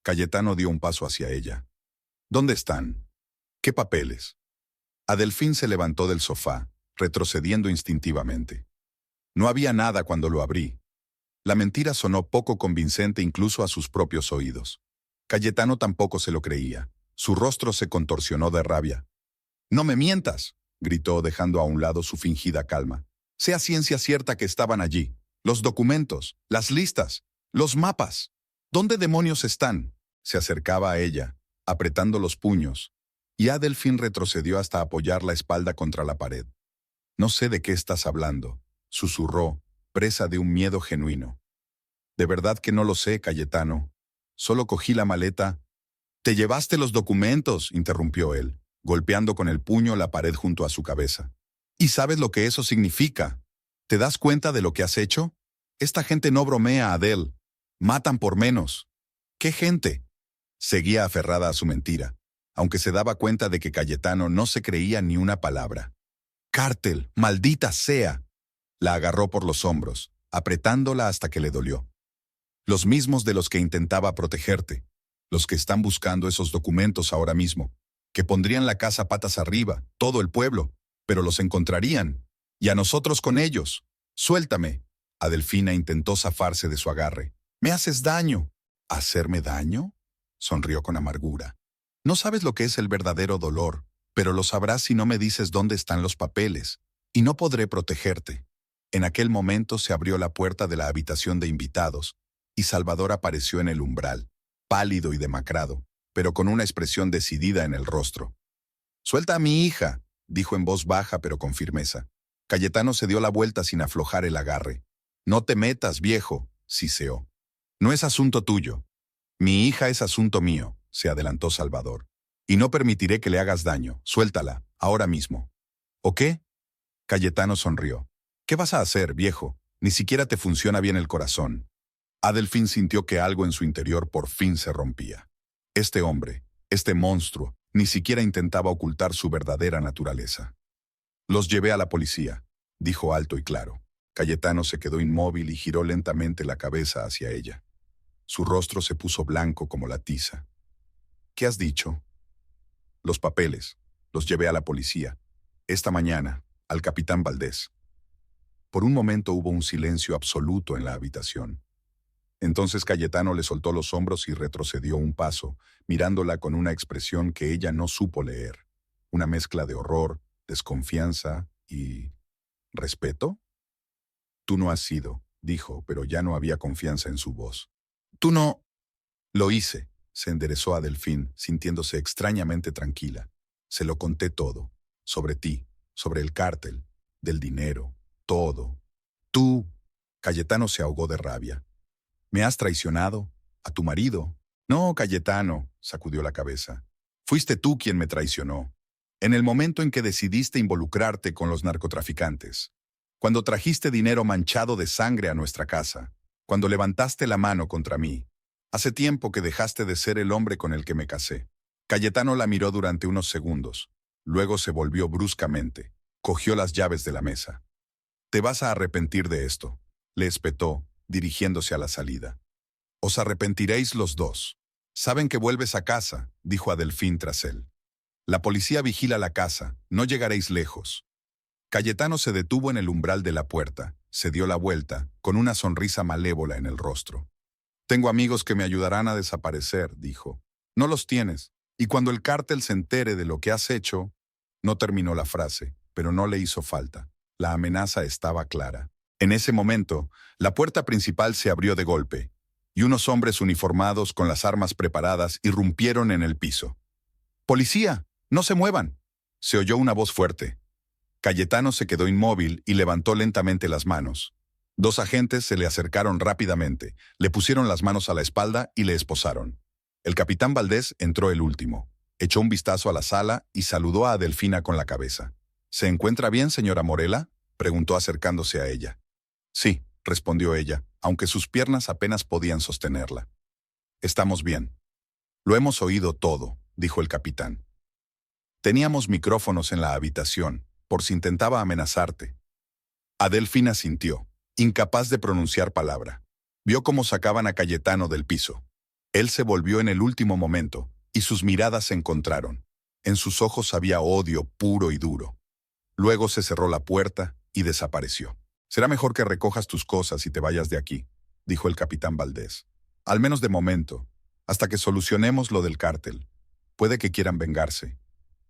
Cayetano dio un paso hacia ella. ¿Dónde están? ¿Qué papeles? Adelfín se levantó del sofá, retrocediendo instintivamente. No había nada cuando lo abrí. La mentira sonó poco convincente incluso a sus propios oídos. Cayetano tampoco se lo creía. Su rostro se contorsionó de rabia. «¡No me mientas!», gritó, dejando a un lado su fingida calma. «Sea ciencia cierta que estaban allí. Los documentos, las listas, los mapas. ¿Dónde demonios están?». Se acercaba a ella, apretando los puños, y Adelfín retrocedió hasta apoyar la espalda contra la pared. «No sé de qué estás hablando», susurró, presa de un miedo genuino. «De verdad que no lo sé, Cayetano. Solo cogí la maleta». «Te llevaste los documentos», interrumpió él, golpeando con el puño la pared junto a su cabeza. «¿Y sabes lo que eso significa? ¿Te das cuenta de lo que has hecho? Esta gente no bromea, Adel. Matan por menos». «¿Qué gente?». Seguía aferrada a su mentira, aunque se daba cuenta de que Cayetano no se creía ni una palabra. «Cártel, maldita sea». La agarró por los hombros, apretándola hasta que le dolió. «Los mismos de los que intentaba protegerte. Los que están buscando esos documentos ahora mismo. Que pondrían la casa patas arriba, todo el pueblo. Pero los encontrarían. Y a nosotros con ellos. Suéltame». Adelfina intentó zafarse de su agarre. «Me haces daño». «¿Hacerme daño?», sonrió con amargura. «No sabes lo que es el verdadero dolor, pero lo sabrás si no me dices dónde están los papeles, y no podré protegerte». En aquel momento se abrió la puerta de la habitación de invitados, y Salvador apareció en el umbral, pálido y demacrado, pero con una expresión decidida en el rostro. «Suelta a mi hija», dijo en voz baja pero con firmeza. Cayetano se dio la vuelta sin aflojar el agarre. «No te metas, viejo», siseó. «No es asunto tuyo. Mi hija es asunto mío», se adelantó Salvador. «Y no permitiré que le hagas daño. Suéltala, ahora mismo». «¿O qué?». Cayetano sonrió. «¿Qué vas a hacer, viejo? Ni siquiera te funciona bien el corazón». Adelfín sintió que algo en su interior por fin se rompía. Este hombre, este monstruo, ni siquiera intentaba ocultar su verdadera naturaleza. «Los llevé a la policía», dijo alto y claro. Cayetano se quedó inmóvil y giró lentamente la cabeza hacia ella. Su rostro se puso blanco como la tiza. «¿Qué has dicho?». «Los papeles. Los llevé a la policía. Esta mañana, al capitán Valdés». Por un momento hubo un silencio absoluto en la habitación. Entonces Cayetano le soltó los hombros y retrocedió un paso, mirándola con una expresión que ella no supo leer. Una mezcla de horror, desconfianza y ¿Respeto? Tú no has sido, dijo, pero ya no había confianza en su voz. Tú no. Lo hice, se enderezó a Delfín, sintiéndose extrañamente tranquila. Se lo conté todo, sobre ti, sobre el cártel, del dinero, todo. Tú. Cayetano se ahogó de rabia. ¿Me has traicionado? ¿A tu marido? No, Cayetano, sacudió la cabeza. Fuiste tú quien me traicionó. En el momento en que decidiste involucrarte con los narcotraficantes. Cuando trajiste dinero manchado de sangre a nuestra casa. Cuando levantaste la mano contra mí. Hace tiempo que dejaste de ser el hombre con el que me casé. Cayetano la miró durante unos segundos. Luego se volvió bruscamente. Cogió las llaves de la mesa. Te vas a arrepentir de esto, le espetó, dirigiéndose a la salida. Os arrepentiréis los dos. Saben que vuelves a casa, dijo a Delfín tras él. La policía vigila la casa, no llegaréis lejos. Cayetano se detuvo en el umbral de la puerta, se dio la vuelta, con una sonrisa malévola en el rostro. Tengo amigos que me ayudarán a desaparecer, dijo. No los tienes, y cuando el cártel se entere de lo que has hecho... No terminó la frase, pero no le hizo falta. La amenaza estaba clara. En ese momento, la puerta principal se abrió de golpe, y unos hombres uniformados con las armas preparadas irrumpieron en el piso. ¡Policía! ¡No se muevan! Se oyó una voz fuerte. Cayetano se quedó inmóvil y levantó lentamente las manos. Dos agentes se le acercaron rápidamente, le pusieron las manos a la espalda y le esposaron. El capitán Valdés entró el último. Echó un vistazo a la sala y saludó a Delfina con la cabeza. ¿Se encuentra bien, señora Morela?, preguntó acercándose a ella. Sí, respondió ella, aunque sus piernas apenas podían sostenerla. Estamos bien. Lo hemos oído todo, dijo el capitán. Teníamos micrófonos en la habitación, por si intentaba amenazarte. Delfina asintió, incapaz de pronunciar palabra. Vio cómo sacaban a Cayetano del piso. Él se volvió en el último momento, y sus miradas se encontraron. En sus ojos había odio puro y duro. Luego se cerró la puerta y desapareció. Será mejor que recojas tus cosas y te vayas de aquí, dijo el capitán Valdés. Al menos de momento, hasta que solucionemos lo del cártel. Puede que quieran vengarse.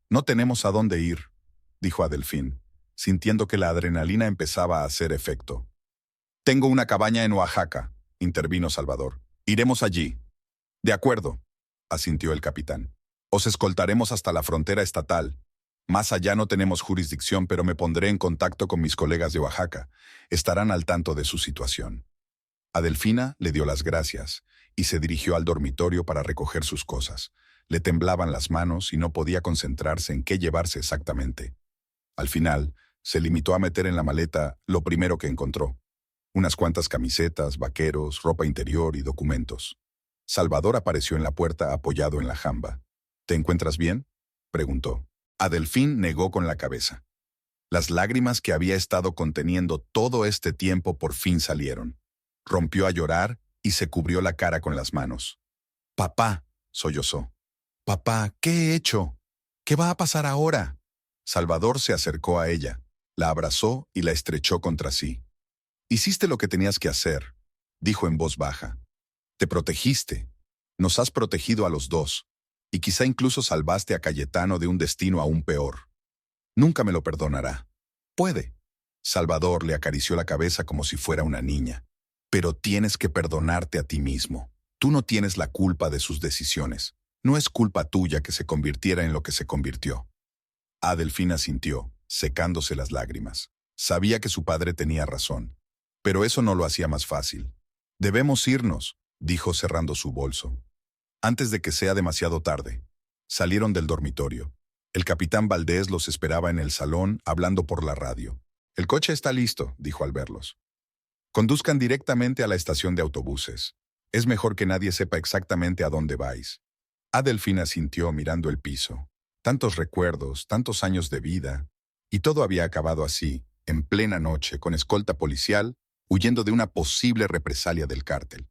No tenemos a dónde ir, dijo a Delfín, sintiendo que la adrenalina empezaba a hacer efecto. Tengo una cabaña en Oaxaca, intervino Salvador. Iremos allí. De acuerdo, asintió el capitán. Os escoltaremos hasta la frontera estatal. Más allá no tenemos jurisdicción, pero me pondré en contacto con mis colegas de Oaxaca. Estarán al tanto de su situación. A Delfina le dio las gracias y se dirigió al dormitorio para recoger sus cosas. Le temblaban las manos y no podía concentrarse en qué llevarse exactamente. Al final, se limitó a meter en la maleta lo primero que encontró. Unas cuantas camisetas, vaqueros, ropa interior y documentos. Salvador apareció en la puerta apoyado en la jamba. ¿Te encuentras bien?, preguntó. Delfín negó con la cabeza. Las lágrimas que había estado conteniendo todo este tiempo por fin salieron. Rompió a llorar y se cubrió la cara con las manos. «Papá», sollozó. «Papá, ¿qué he hecho? ¿Qué va a pasar ahora?» Salvador se acercó a ella, la abrazó y la estrechó contra sí. «Hiciste lo que tenías que hacer», dijo en voz baja. «Te protegiste. Nos has protegido a los dos. Y quizá incluso salvaste a Cayetano de un destino aún peor. Nunca me lo perdonará. Puede». Salvador le acarició la cabeza como si fuera una niña. «Pero tienes que perdonarte a ti mismo. Tú no tienes la culpa de sus decisiones. No es culpa tuya que se convirtiera en lo que se convirtió». Delfín asintió, secándose las lágrimas. Sabía que su padre tenía razón. Pero eso no lo hacía más fácil. «Debemos irnos», dijo cerrando su bolso. «Antes de que sea demasiado tarde». Salieron del dormitorio. El capitán Valdés los esperaba en el salón, hablando por la radio. «El coche está listo», dijo al verlos. «Conduzcan directamente a la estación de autobuses. Es mejor que nadie sepa exactamente a dónde vais». Delfín asintió mirando el piso. Tantos recuerdos, tantos años de vida, y todo había acabado así, en plena noche, con escolta policial, huyendo de una posible represalia del cártel.